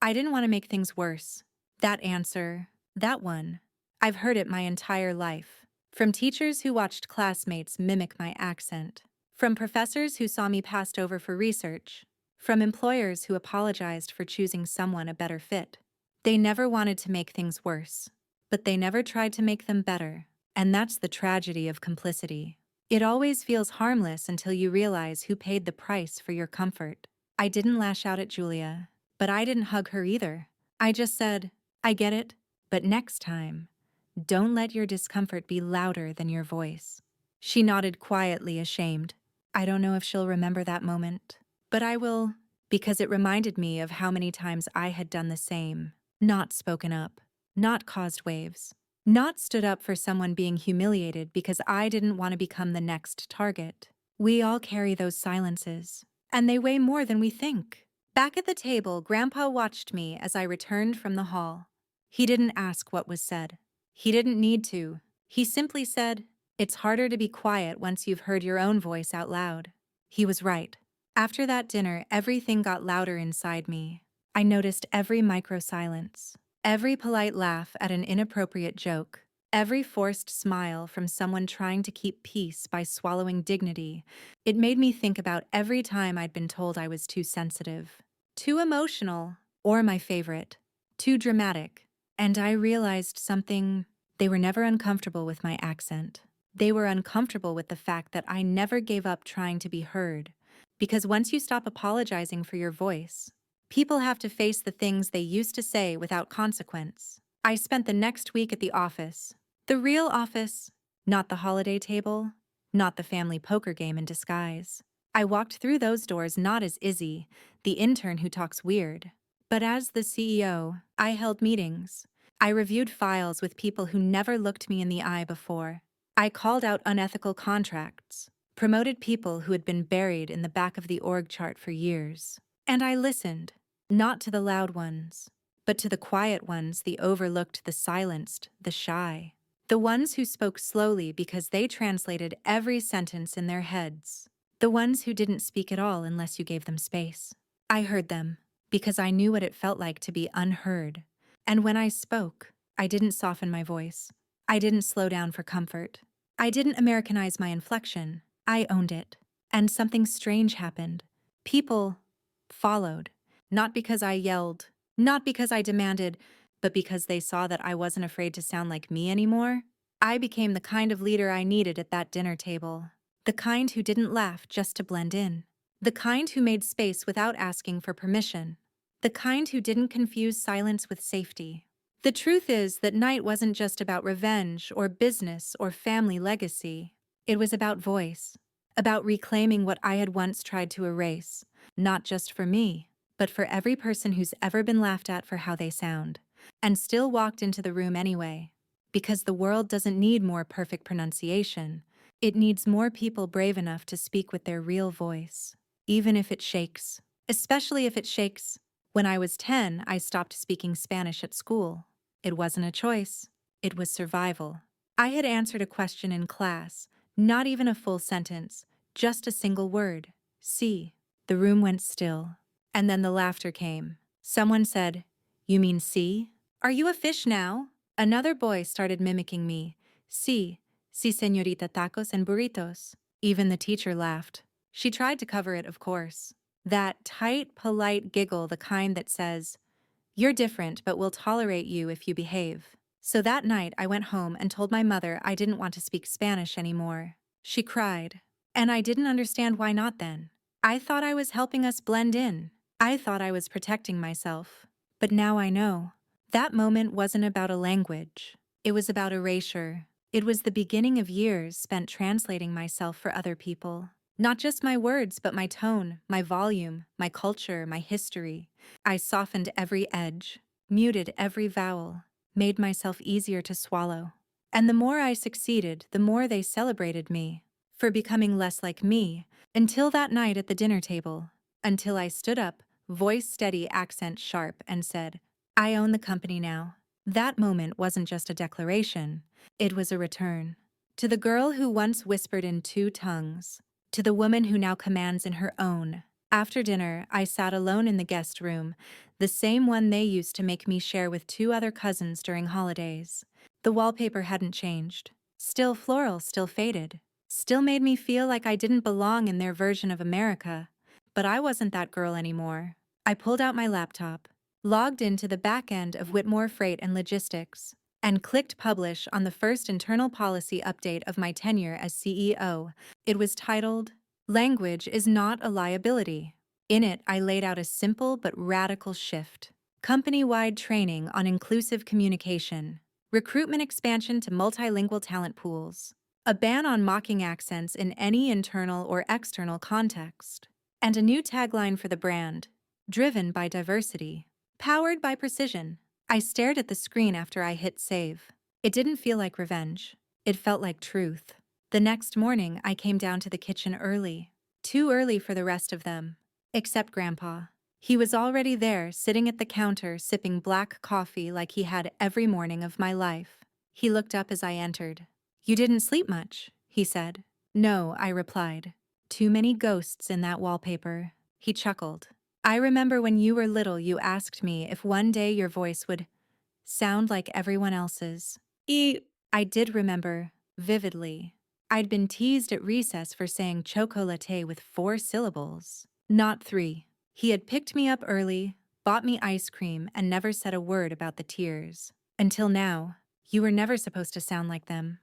didn't want to make things worse." That answer, that one, I've heard it my entire life. From teachers who watched classmates mimic my accent. From professors who saw me passed over for research. From employers who apologized for choosing someone a better fit. They never wanted to make things worse, but they never tried to make them better. And that's the tragedy of complicity. It always feels harmless until you realize who paid the price for your comfort. I didn't lash out at Julia, but I didn't hug her either. I just said, "I get it, but next time, don't let your discomfort be louder than your voice." She nodded quietly, ashamed. I don't know if she'll remember that moment, but I will, because it reminded me of how many times I had done the same. Not spoken up, not caused waves, not stood up for someone being humiliated because I didn't want to become the next target. We all carry those silences, and they weigh more than we think. Back at the table, Grandpa watched me as I returned from the hall. He didn't ask what was said. He didn't need to. He simply said, "It's harder to be quiet once you've heard your own voice out loud." He was right. After that dinner, everything got louder inside me. I noticed every micro-silence, every polite laugh at an inappropriate joke, every forced smile from someone trying to keep peace by swallowing dignity. It made me think about every time I'd been told I was too sensitive, too emotional, or my favorite, too dramatic. And I realized something. They were never uncomfortable with my accent. They were uncomfortable with the fact that I never gave up trying to be heard. Because once you stop apologizing for your voice, people have to face the things they used to say without consequence. I spent the next week at the office. The real office, not the holiday table, not the family poker game in disguise. I walked through those doors not as Izzy, the intern who talks weird, but as the CEO. I held meetings. I reviewed files with people who never looked me in the eye before. I called out unethical contracts, promoted people who had been buried in the back of the org chart for years. And I listened, not to the loud ones, but to the quiet ones, the overlooked, the silenced, the shy. The ones who spoke slowly because they translated every sentence in their heads. The ones who didn't speak at all unless you gave them space. I heard them because I knew what it felt like to be unheard. And when I spoke, I didn't soften my voice. I didn't slow down for comfort. I didn't Americanize my inflection. I owned it. And something strange happened. People followed. Not because I yelled, not because I demanded, but because they saw that I wasn't afraid to sound like me anymore. I became the kind of leader I needed at that dinner table. The kind who didn't laugh just to blend in. The kind who made space without asking for permission. The kind who didn't confuse silence with safety. The truth is that night wasn't just about revenge or business or family legacy. It was about voice, about reclaiming what I had once tried to erase, not just for me, but for every person who's ever been laughed at for how they sound, and still walked into the room anyway. Because the world doesn't need more perfect pronunciation. It needs more people brave enough to speak with their real voice, even if it shakes. Especially if it shakes. When I was 10, I stopped speaking Spanish at school. It wasn't a choice. It was survival. I had answered a question in class, not even a full sentence, just a single word. "Sí." The room went still. And then the laughter came. Someone said, "You mean sí? Are you a fish now?" Another boy started mimicking me. "Sí, sí, señorita, tacos and burritos." Even the teacher laughed. She tried to cover it, of course. That tight, polite giggle, the kind that says, "You're different, but we'll tolerate you if you behave." So that night I went home and told my mother I didn't want to speak Spanish anymore. She cried. And I didn't understand why not then. I thought I was helping us blend in. I thought I was protecting myself. But now I know. That moment wasn't about a language. It was about erasure. It was the beginning of years spent translating myself for other people. Not just my words, but my tone, my volume, my culture, my history. I softened every edge, muted every vowel, made myself easier to swallow. And the more I succeeded, the more they celebrated me for becoming less like me, until that night at the dinner table, until I stood up, voice steady, accent sharp, and said, "I own the company now." That moment wasn't just a declaration, it was a return. To the girl who once whispered in two tongues, to the woman who now commands in her own. After dinner, I sat alone in the guest room, the same one they used to make me share with two other cousins during holidays. The wallpaper hadn't changed. Still floral, still faded. Still made me feel like I didn't belong in their version of America. But I wasn't that girl anymore. I pulled out my laptop, logged into the back end of Whitmore Freight and Logistics, and clicked publish on the first internal policy update of my tenure as CEO. It was titled, "Language is not a liability." In it, I laid out a simple but radical shift. Company-wide training on inclusive communication, recruitment expansion to multilingual talent pools, a ban on mocking accents in any internal or external context, and a new tagline for the brand, driven by diversity, powered by precision. I stared at the screen after I hit save. It didn't feel like revenge. It felt like truth. The next morning, I came down to the kitchen early. Too early for the rest of them. Except Grandpa. He was already there, sitting at the counter, sipping black coffee like he had every morning of my life. He looked up as I entered. "You didn't sleep much," he said. "No," I replied. "Too many ghosts in that wallpaper." He chuckled. "I remember when you were little, you asked me if one day your voice would sound like everyone else's." I did remember, vividly. I'd been teased at recess for saying chocolate with 4 syllables, not 3. He had picked me up early, bought me ice cream, and never said a word about the tears. Until now. "You were never supposed to sound like them,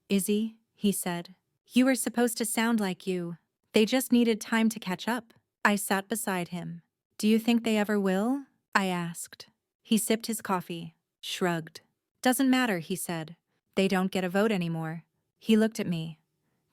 Izzy," he said. "You were supposed to sound like you. They just needed time to catch up." I sat beside him. "Do you think they ever will?" I asked. He sipped his coffee, shrugged. "Doesn't matter," he said. "They don't get a vote anymore." He looked at me,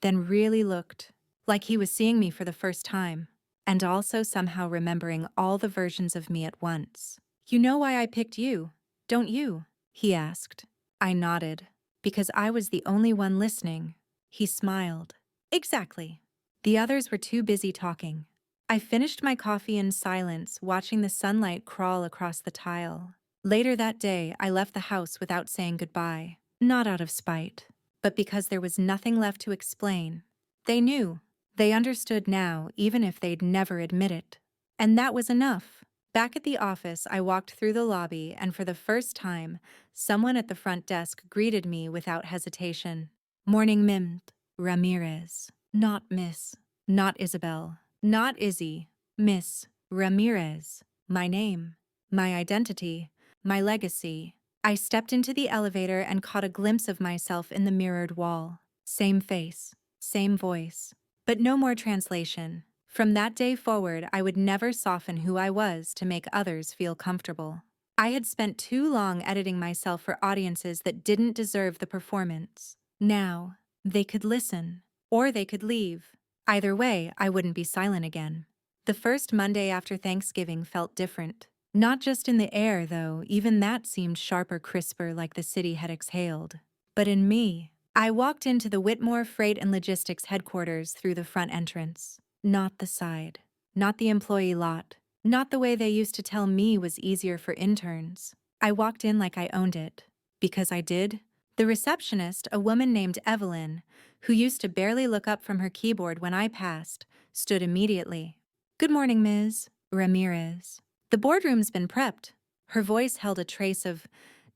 then really looked, like he was seeing me for the first time, and also somehow remembering all the versions of me at once. "You know why I picked you, don't you?" he asked. I nodded. "Because I was the only one listening." He smiled. "Exactly." The others were too busy talking. I finished my coffee in silence, watching the sunlight crawl across the tile. Later that day, I left the house without saying goodbye. Not out of spite, but because there was nothing left to explain. They knew. They understood now, even if they'd never admit it. And that was enough. Back at the office, I walked through the lobby, and for the first time, someone at the front desk greeted me without hesitation. "Morning, Ms. Ramirez." Not Miss. Not Isabel. Not Izzy. Miss Ramirez. My name. My identity. My legacy. I stepped into the elevator and caught a glimpse of myself in the mirrored wall. Same face. Same voice. But no more translation. From that day forward, I would never soften who I was to make others feel comfortable. I had spent too long editing myself for audiences that didn't deserve the performance. Now, they could listen. Or they could leave. Either way, I wouldn't be silent again. The first Monday after Thanksgiving felt different. Not just in the air, though, even that seemed sharper, crisper, like the city had exhaled. But in me. I walked into the Whitmore Freight and Logistics headquarters through the front entrance. Not the side. Not the employee lot. Not the way they used to tell me was easier for interns. I walked in like I owned it. Because I did. The receptionist, a woman named Evelyn, who used to barely look up from her keyboard when I passed, stood immediately. "Good morning, Ms. Ramirez. The boardroom's been prepped." Her voice held a trace of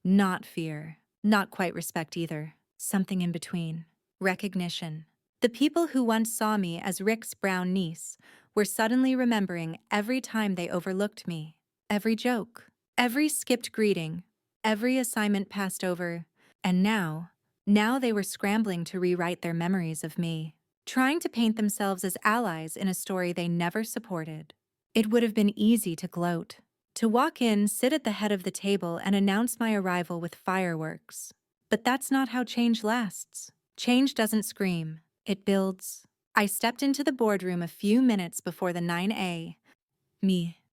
not fear, not quite respect either, something in between. Recognition. The people who once saw me as Rick's brown niece were suddenly remembering every time they overlooked me, every joke, every skipped greeting, every assignment passed over, and now they were scrambling to rewrite their memories of me, trying to paint themselves as allies in a story they never supported. It would have been easy to gloat, to walk in, sit at the head of the table, and announce my arrival with fireworks. But that's not how change lasts. Change doesn't scream, it builds. I stepped into the boardroom a few minutes before the 9 a.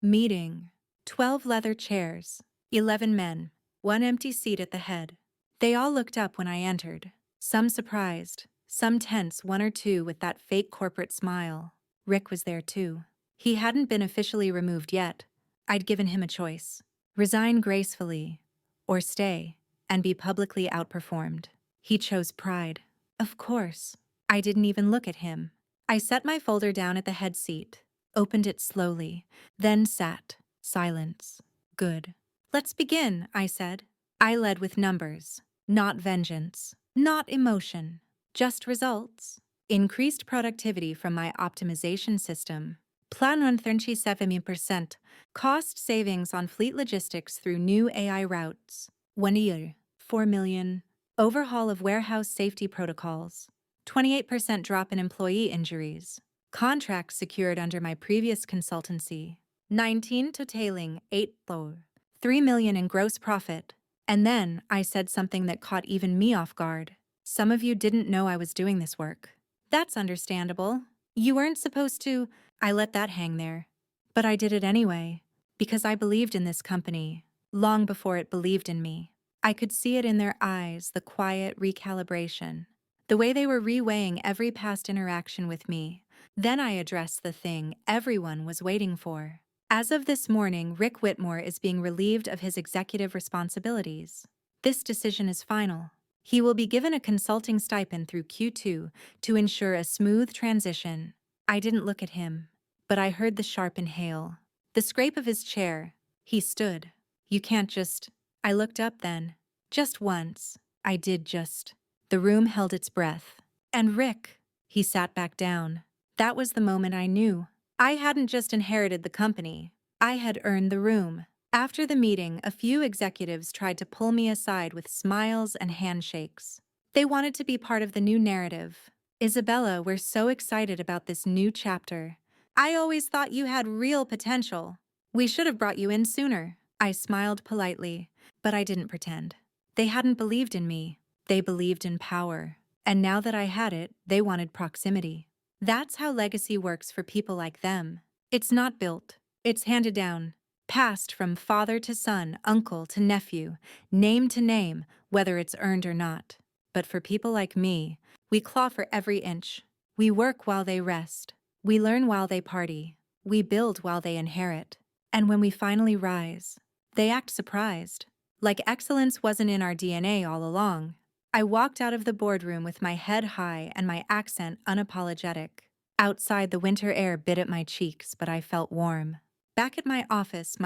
meeting. 12 leather chairs, 11 men, one empty seat at the head. They all looked up when I entered, some surprised, some tense, one or two with that fake corporate smile. Rick was there too. He hadn't been officially removed yet. I'd given him a choice: resign gracefully, or stay and be publicly outperformed. He chose pride. Of course. I didn't even look at him. I set my folder down at the head seat, opened it slowly, then sat. Silence. Good. Let's begin, I said. I led with numbers, not vengeance, not emotion, just results. Increased productivity from my optimization system. Plan on 37%. Cost savings on fleet logistics through new AI routes. 1 year. 4 million. Overhaul of warehouse safety protocols. 28% drop in employee injuries. Contracts secured under my previous consultancy. 19 totaling 8 low. 3 million in gross profit. And then I said something that caught even me off guard. Some of you didn't know I was doing this work. That's understandable. You weren't supposed to. I let that hang there. But I did it anyway, because I believed in this company, long before it believed in me. I could see it in their eyes, the quiet recalibration, the way they were reweighing every past interaction with me. Then I addressed the thing everyone was waiting for. As of this morning, Rick Whitmore is being relieved of his executive responsibilities. This decision is final. He will be given a consulting stipend through Q2 to ensure a smooth transition. I didn't look at him, but I heard the sharp inhale, the scrape of his chair. He stood. You can't just. I looked up then. Just once. I did just. The room held its breath. And Rick. He sat back down. That was the moment I knew. I hadn't just inherited the company. I had earned the room. After the meeting, a few executives tried to pull me aside with smiles and handshakes. They wanted to be part of the new narrative. Isabella, we're so excited about this new chapter. I always thought you had real potential. We should have brought you in sooner. I smiled politely, but I didn't pretend. They hadn't believed in me. They believed in power. And now that I had it, they wanted proximity. That's how legacy works for people like them. It's not built. It's handed down. Passed from father to son, uncle to nephew, name to name, whether it's earned or not. But for people like me, we claw for every inch. We work while they rest. We learn while they party. We build while they inherit. And when we finally rise, they act surprised. Like excellence wasn't in our DNA all along. I walked out of the boardroom with my head high and my accent unapologetic. Outside, the winter air bit at my cheeks, but I felt warm. Back at my office,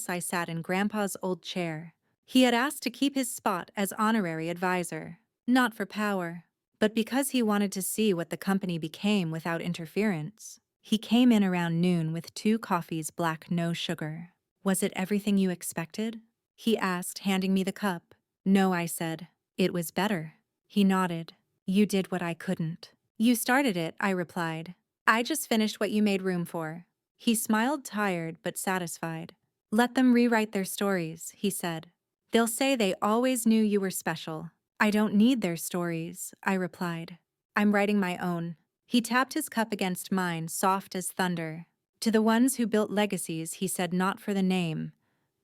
I sat in Grandpa's old chair. He had asked to keep his spot as honorary advisor, not for power, but because he wanted to see what the company became without interference. He came in around noon with 2 coffees, black, no sugar. Was it everything you expected? He asked, handing me the cup. No, I said. It was better. He nodded. You did what I couldn't. You started it, I replied. I just finished what you made room for. He smiled, tired but satisfied. Let them rewrite their stories, he said. They'll say they always knew you were special. I don't need their stories, I replied. I'm writing my own. He tapped his cup against mine, soft as thunder. To the ones who built legacies, he said, not for the name,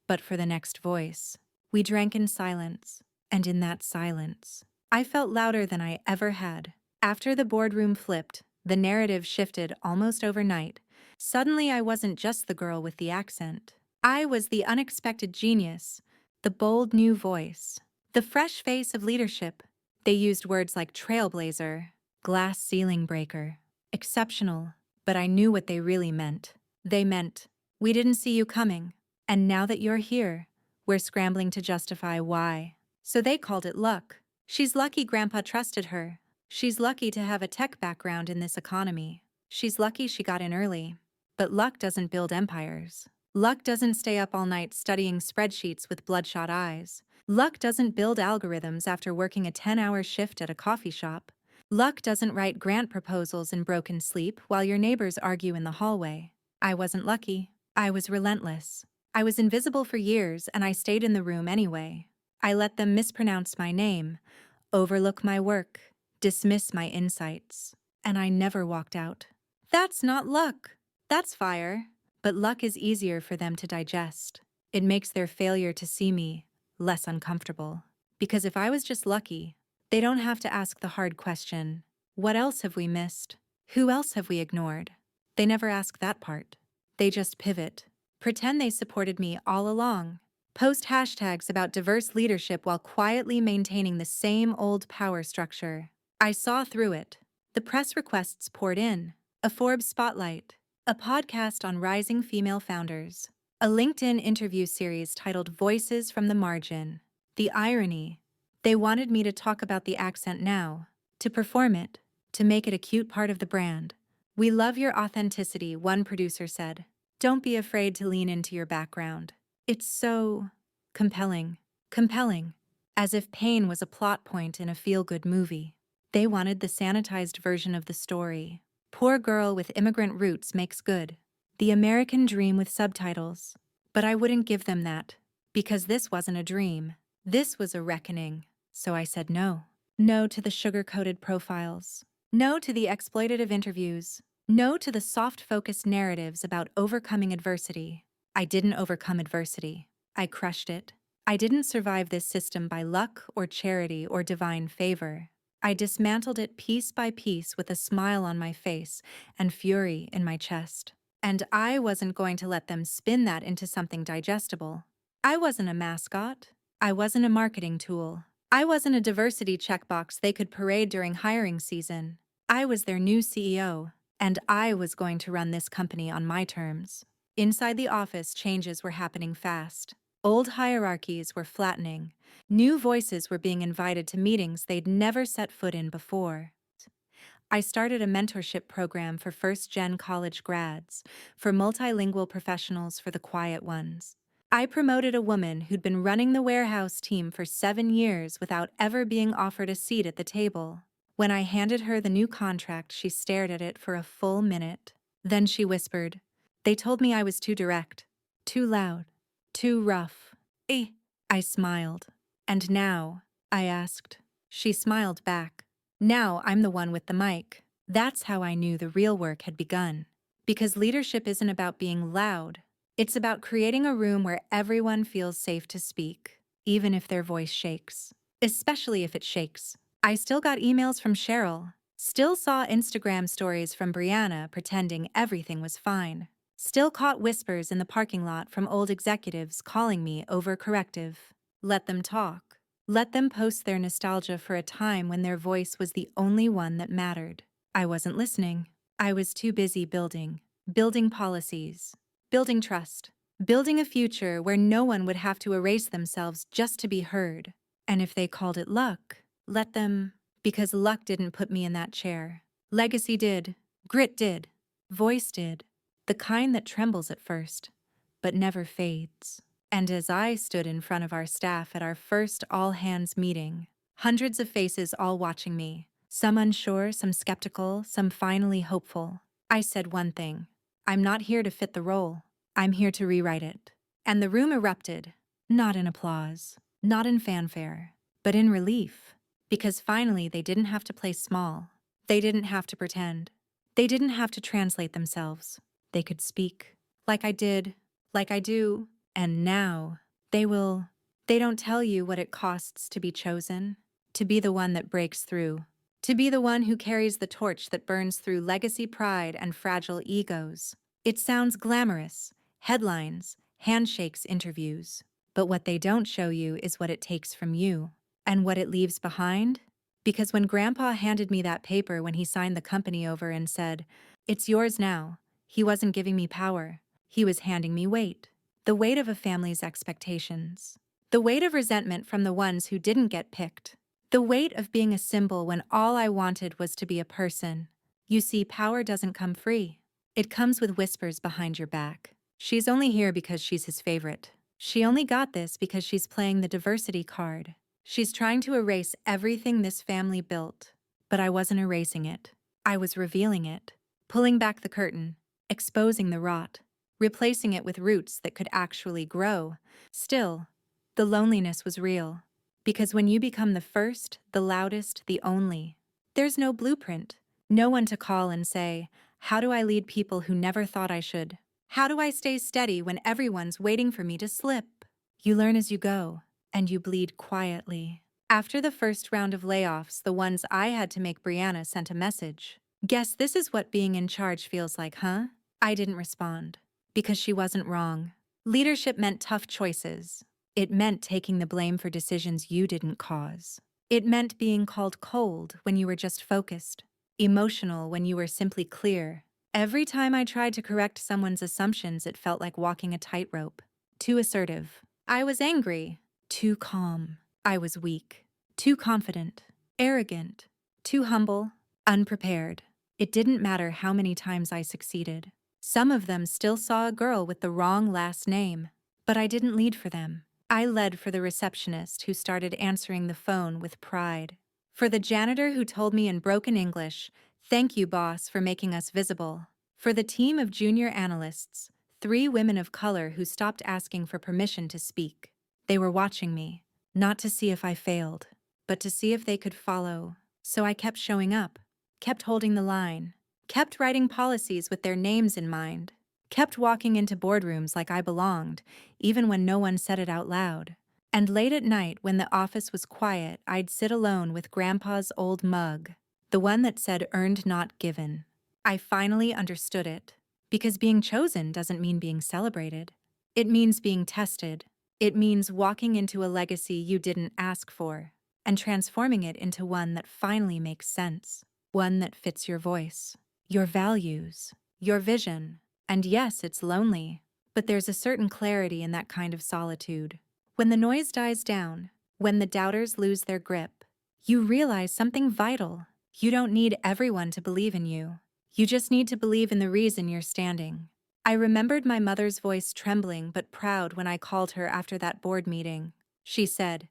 but for the next voice. We drank in silence, and in that silence, I felt louder than I ever had. After the boardroom flipped, the narrative shifted almost overnight. Suddenly, I wasn't just the girl with the accent. I was the unexpected genius, the bold new voice, the fresh face of leadership. They used words like trailblazer, glass ceiling breaker, exceptional, but I knew what they really meant. They meant, we didn't see you coming, and now that you're here, we're scrambling to justify why. So they called it luck. She's lucky Grandpa trusted her. She's lucky to have a tech background in this economy. She's lucky she got in early. But luck doesn't build empires. Luck doesn't stay up all night studying spreadsheets with bloodshot eyes. Luck doesn't build algorithms after working a 10-hour shift at a coffee shop. Luck doesn't write grant proposals in broken sleep while your neighbors argue in the hallway. I wasn't lucky. I was relentless. I was invisible for years, and I stayed in the room anyway. I let them mispronounce my name, overlook my work, dismiss my insights, and I never walked out. That's not luck. That's fire. But luck is easier for them to digest. It makes their failure to see me less uncomfortable. Because if I was just lucky, they don't have to ask the hard question, what else have we missed? Who else have we ignored? They never ask that part. They just pivot. Pretend they supported me all along. Post hashtags about diverse leadership while quietly maintaining the same old power structure. I saw through it. The press requests poured in. A Forbes spotlight. A podcast on rising female founders. A LinkedIn interview series titled Voices from the Margin. The irony. They wanted me to talk about the accent now, to perform it, to make it a cute part of the brand. We love your authenticity, one producer said. Don't be afraid to lean into your background. It's so compelling. Compelling. As if pain was a plot point in a feel-good movie. They wanted the sanitized version of the story. Poor girl with immigrant roots makes good. The American dream with subtitles. But I wouldn't give them that. Because this wasn't a dream. This was a reckoning. So I said no. No to the sugar-coated profiles. No to the exploitative interviews. No to the soft-focused narratives about overcoming adversity. I didn't overcome adversity. I crushed it. I didn't survive this system by luck or charity or divine favor. I dismantled it piece by piece with a smile on my face and fury in my chest. And I wasn't going to let them spin that into something digestible. I wasn't a mascot. I wasn't a marketing tool. I wasn't a diversity checkbox they could parade during hiring season. I was their new CEO, and I was going to run this company on my terms. Inside the office, changes were happening fast. Old hierarchies were flattening. New voices were being invited to meetings they'd never set foot in before. I started a mentorship program for first-gen college grads, for multilingual professionals, for the quiet ones. I promoted a woman who'd been running the warehouse team for 7 years without ever being offered a seat at the table. When I handed her the new contract, she stared at it for a full minute. Then she whispered, "They told me I was too direct, too loud, too rough." I smiled. "And now?" I asked. She smiled back. "Now I'm the one with the mic." That's how I knew the real work had begun. Because leadership isn't about being loud. It's about creating a room where everyone feels safe to speak, even if their voice shakes. Especially if it shakes. I still got emails from Cheryl. Still saw Instagram stories from Brianna pretending everything was fine. Still caught whispers in the parking lot from old executives calling me overcorrective. Let them talk. Let them post their nostalgia for a time when their voice was the only one that mattered. I wasn't listening. I was too busy building policies, building trust, building a future where no one would have to erase themselves just to be heard. And if they called it luck, let them, because luck didn't put me in that chair. Legacy did, grit did, voice did, the kind that trembles at first, but never fades. And as I stood in front of our staff at our first all-hands meeting, hundreds of faces all watching me, some unsure, some skeptical, some finally hopeful, I said one thing: I'm not here to fit the role. I'm here to rewrite it. And the room erupted, not in applause, not in fanfare, but in relief. Because finally they didn't have to play small. They didn't have to pretend. They didn't have to translate themselves. They could speak. Like I did, like I do, and now they will. They don't tell you what it costs to be chosen, to be the one that breaks through, to be the one who carries the torch that burns through legacy pride and fragile egos. It sounds glamorous, headlines, handshakes, interviews. But what they don't show you is what it takes from you. And what it leaves behind? Because when Grandpa handed me that paper when he signed the company over and said, "It's yours now," he wasn't giving me power. He was handing me weight. The weight of a family's expectations. The weight of resentment from the ones who didn't get picked. The weight of being a symbol when all I wanted was to be a person. You see, power doesn't come free. It comes with whispers behind your back. She's only here because she's his favorite. She only got this because she's playing the diversity card. She's trying to erase everything this family built. But I wasn't erasing it. I was revealing it. Pulling back the curtain. Exposing the rot. Replacing it with roots that could actually grow. Still, the loneliness was real. Because when you become the first, the loudest, the only, there's no blueprint, no one to call and say, how do I lead people who never thought I should? How do I stay steady when everyone's waiting for me to slip? You learn as you go, and you bleed quietly. After the first round of layoffs, the ones I had to make, Brianna sent a message. Guess this is what being in charge feels like, huh? I didn't respond. Because she wasn't wrong. Leadership meant tough choices. It meant taking the blame for decisions you didn't cause. It meant being called cold when you were just focused, emotional when you were simply clear. Every time I tried to correct someone's assumptions, it felt like walking a tightrope. Too assertive. I was angry. Too calm. I was weak. Too confident. Arrogant. Too humble. Unprepared. It didn't matter how many times I succeeded. Some of them still saw a girl with the wrong last name. But I didn't lead for them. I led for the receptionist who started answering the phone with pride. For the janitor who told me in broken English, "Thank you, boss, for making us visible." For the team of junior analysts, 3 women of color who stopped asking for permission to speak. They were watching me, not to see if I failed, but to see if they could follow. So I kept showing up, kept holding the line, kept writing policies with their names in mind, kept walking into boardrooms like I belonged, even when no one said it out loud. And late at night, when the office was quiet, I'd sit alone with Grandpa's old mug, the one that said "earned not given." I finally understood it. Because being chosen doesn't mean being celebrated. It means being tested. It means walking into a legacy you didn't ask for, and transforming it into one that finally makes sense. One that fits your voice, your values, your vision. And yes, it's lonely, but there's a certain clarity in that kind of solitude. When the noise dies down, when the doubters lose their grip, you realize something vital. You don't need everyone to believe in you. You just need to believe in the reason you're standing. I remembered my mother's voice trembling but proud when I called her after that board meeting. She said,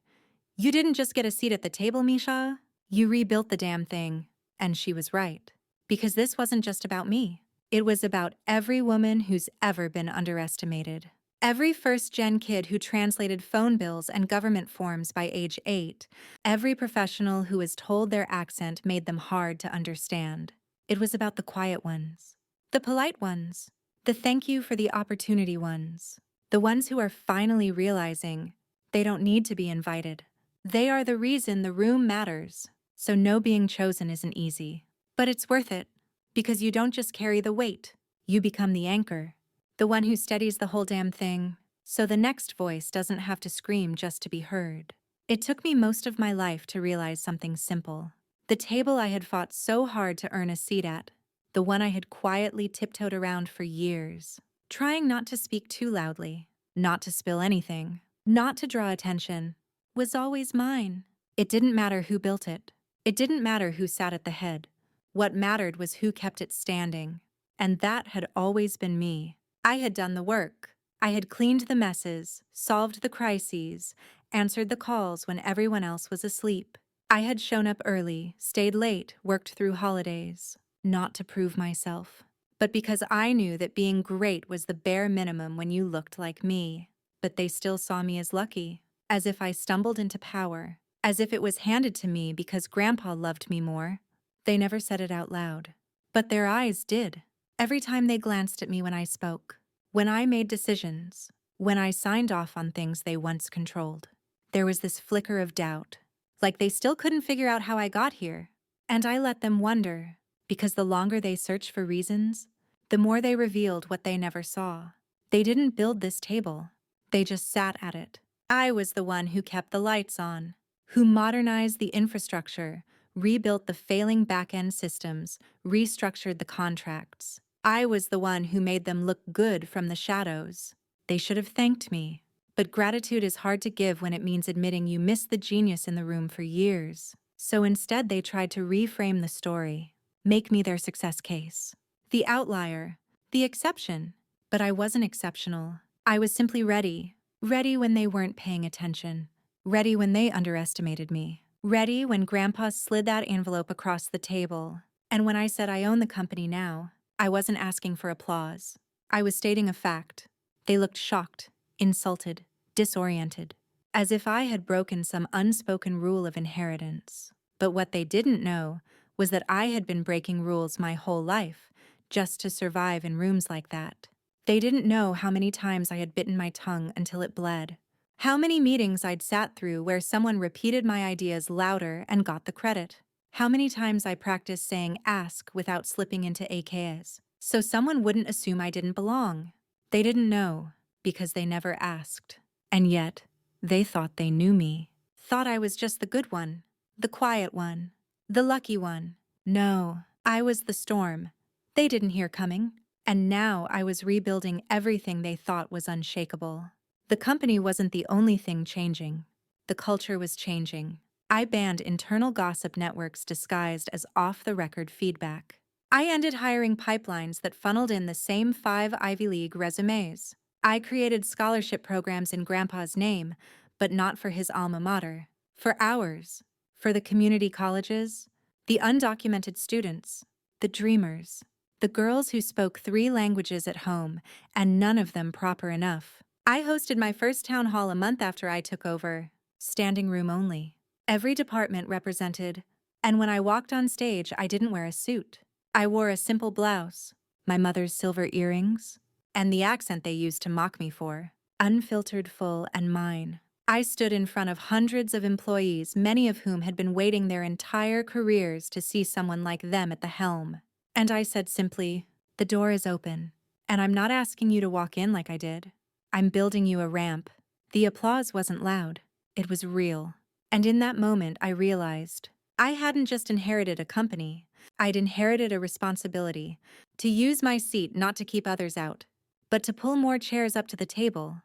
"You didn't just get a seat at the table, Misha. You rebuilt the damn thing." And she was right. Because this wasn't just about me. It was about every woman who's ever been underestimated. Every first-gen kid who translated phone bills and government forms by age 8. Every professional who was told their accent made them hard to understand. It was about the quiet ones, the polite ones, the thank you for the opportunity ones, the ones who are finally realizing they don't need to be invited. They are the reason the room matters. So no, being chosen isn't easy, but it's worth it, because you don't just carry the weight, you become the anchor, the one who steadies the whole damn thing, so the next voice doesn't have to scream just to be heard. It took me most of my life to realize something simple. The table I had fought so hard to earn a seat at, the one I had quietly tiptoed around for years, trying not to speak too loudly, not to spill anything, not to draw attention, was always mine. It didn't matter who built it. It didn't matter who sat at the head. What mattered was who kept it standing. And that had always been me. I had done the work. I had cleaned the messes, solved the crises, answered the calls when everyone else was asleep. I had shown up early, stayed late, worked through holidays, not to prove myself, but because I knew that being great was the bare minimum when you looked like me. But they still saw me as lucky, as if I stumbled into power, as if it was handed to me because Grandpa loved me more. They never said it out loud, but their eyes did. Every time they glanced at me when I spoke, when I made decisions, when I signed off on things they once controlled, there was this flicker of doubt. Like they still couldn't figure out how I got here. And I let them wonder, because the longer they searched for reasons, the more they revealed what they never saw. They didn't build this table. They just sat at it. I was the one who kept the lights on, who modernized the infrastructure, rebuilt the failing back-end systems, restructured the contracts. I was the one who made them look good from the shadows. They should have thanked me. But gratitude is hard to give when it means admitting you missed the genius in the room for years. So instead, they tried to reframe the story, make me their success case. The outlier, the exception. But I wasn't exceptional. I was simply ready. Ready when they weren't paying attention. Ready when they underestimated me. Ready when Grandpa slid that envelope across the table. And when I said I own the company now, I wasn't asking for applause. I was stating a fact. They looked shocked, insulted, disoriented, as if I had broken some unspoken rule of inheritance. But what they didn't know was that I had been breaking rules my whole life just to survive in rooms like that. They didn't know how many times I had bitten my tongue until it bled. How many meetings I'd sat through where someone repeated my ideas louder and got the credit. How many times I practiced saying ask without slipping into AKs, so someone wouldn't assume I didn't belong. They didn't know because they never asked. And yet, they thought they knew me. Thought I was just the good one, the quiet one, the lucky one. No, I was the storm they didn't hear coming. And now I was rebuilding everything they thought was unshakable. The company wasn't the only thing changing. The culture was changing. I banned internal gossip networks disguised as off-the-record feedback. I ended hiring pipelines that funneled in the same 5 Ivy League resumes. I created scholarship programs in Grandpa's name, but not for his alma mater. For ours. For the community colleges, the undocumented students, the dreamers, the girls who spoke 3 languages at home, and none of them proper enough. I hosted my first town hall a month after I took over, standing room only. Every department represented, and when I walked on stage, I didn't wear a suit. I wore a simple blouse, my mother's silver earrings, and the accent they used to mock me for, unfiltered, full, and mine. I stood in front of hundreds of employees, many of whom had been waiting their entire careers to see someone like them at the helm. And I said simply, "The door is open, and I'm not asking you to walk in like I did. I'm building you a ramp." The applause wasn't loud. It was real. And in that moment, I realized I hadn't just inherited a company. I'd inherited a responsibility to use my seat not to keep others out, but to pull more chairs up to the table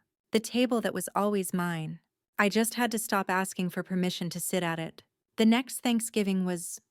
that was always mine. I just had to stop asking for permission to sit at it. The next Thanksgiving was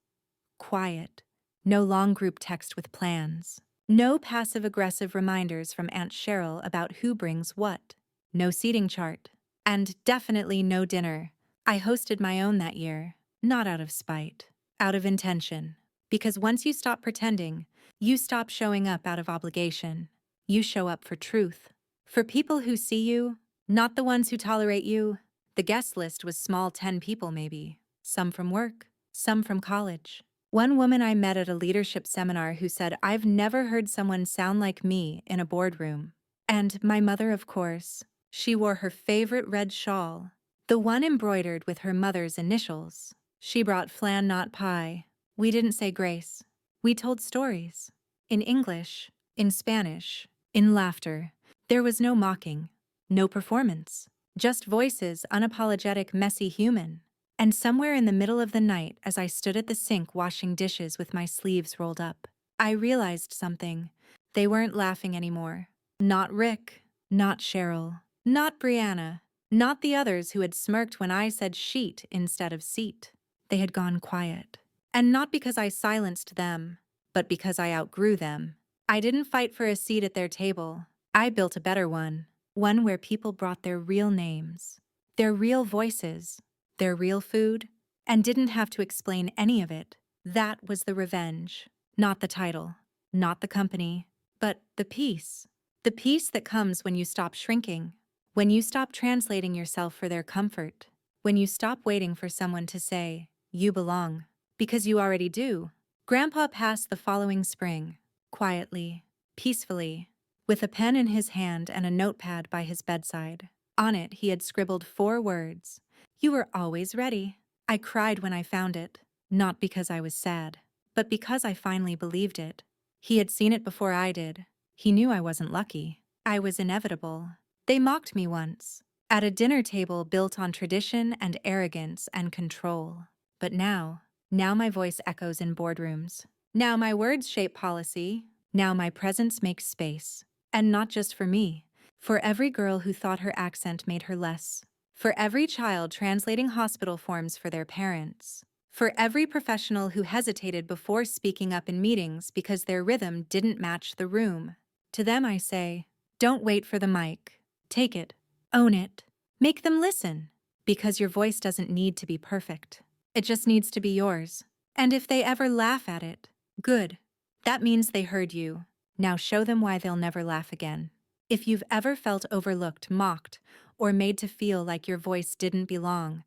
quiet. No long group text with plans. No passive-aggressive reminders from Aunt Cheryl about who brings what. No seating chart. And definitely no dinner. I hosted my own that year, not out of spite, out of intention. Because once you stop pretending, you stop showing up out of obligation. You show up for truth. For people who see you, not the ones who tolerate you. The guest list was small, 10 people maybe. Some from work, some from college. One woman I met at a leadership seminar who said, "I've never heard someone sound like me in a boardroom." And my mother, of course. She wore her favorite red shawl, the one embroidered with her mother's initials. She brought flan, not pie. We didn't say grace. We told stories. In English, in Spanish, in laughter. There was no mocking, no performance. Just voices, unapologetic, messy, human. And somewhere in the middle of the night, as I stood at the sink washing dishes with my sleeves rolled up, I realized something. They weren't laughing anymore. Not Rick, not Cheryl, not Brianna, not the others who had smirked when I said sheet instead of seat. They had gone quiet. And not because I silenced them, but because I outgrew them. I didn't fight for a seat at their table. I built a better one where people brought their real names, their real voices, their real food, and didn't have to explain any of it. That was the revenge. Not the title, not the company, but the peace. The peace that comes when you stop shrinking, when you stop translating yourself for their comfort, when you stop waiting for someone to say, "You belong," because you already do. Grandpa passed the following spring, quietly, peacefully, with a pen in his hand and a notepad by his bedside. On it, he had scribbled 4 words. "You were always ready." I cried when I found it, not because I was sad, but because I finally believed it. He had seen it before I did. He knew I wasn't lucky. I was inevitable. They mocked me once, at a dinner table built on tradition and arrogance and control. But now my voice echoes in boardrooms. Now my words shape policy. Now my presence makes space. And not just for me. For every girl who thought her accent made her less. For every child translating hospital forms for their parents. For every professional who hesitated before speaking up in meetings because their rhythm didn't match the room. To them I say, don't wait for the mic. Take it. Own it. Make them listen. Because your voice doesn't need to be perfect. It just needs to be yours. And if they ever laugh at it, good. That means they heard you. Now show them why they'll never laugh again. If you've ever felt overlooked, mocked, or made to feel like your voice didn't belong,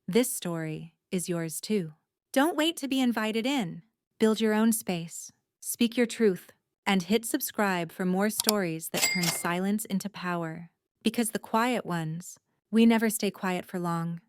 this story is yours too. Don't wait to be invited in. Build your own space, speak your truth, and hit subscribe for more stories that turn silence into power. Because the quiet ones, we never stay quiet for long.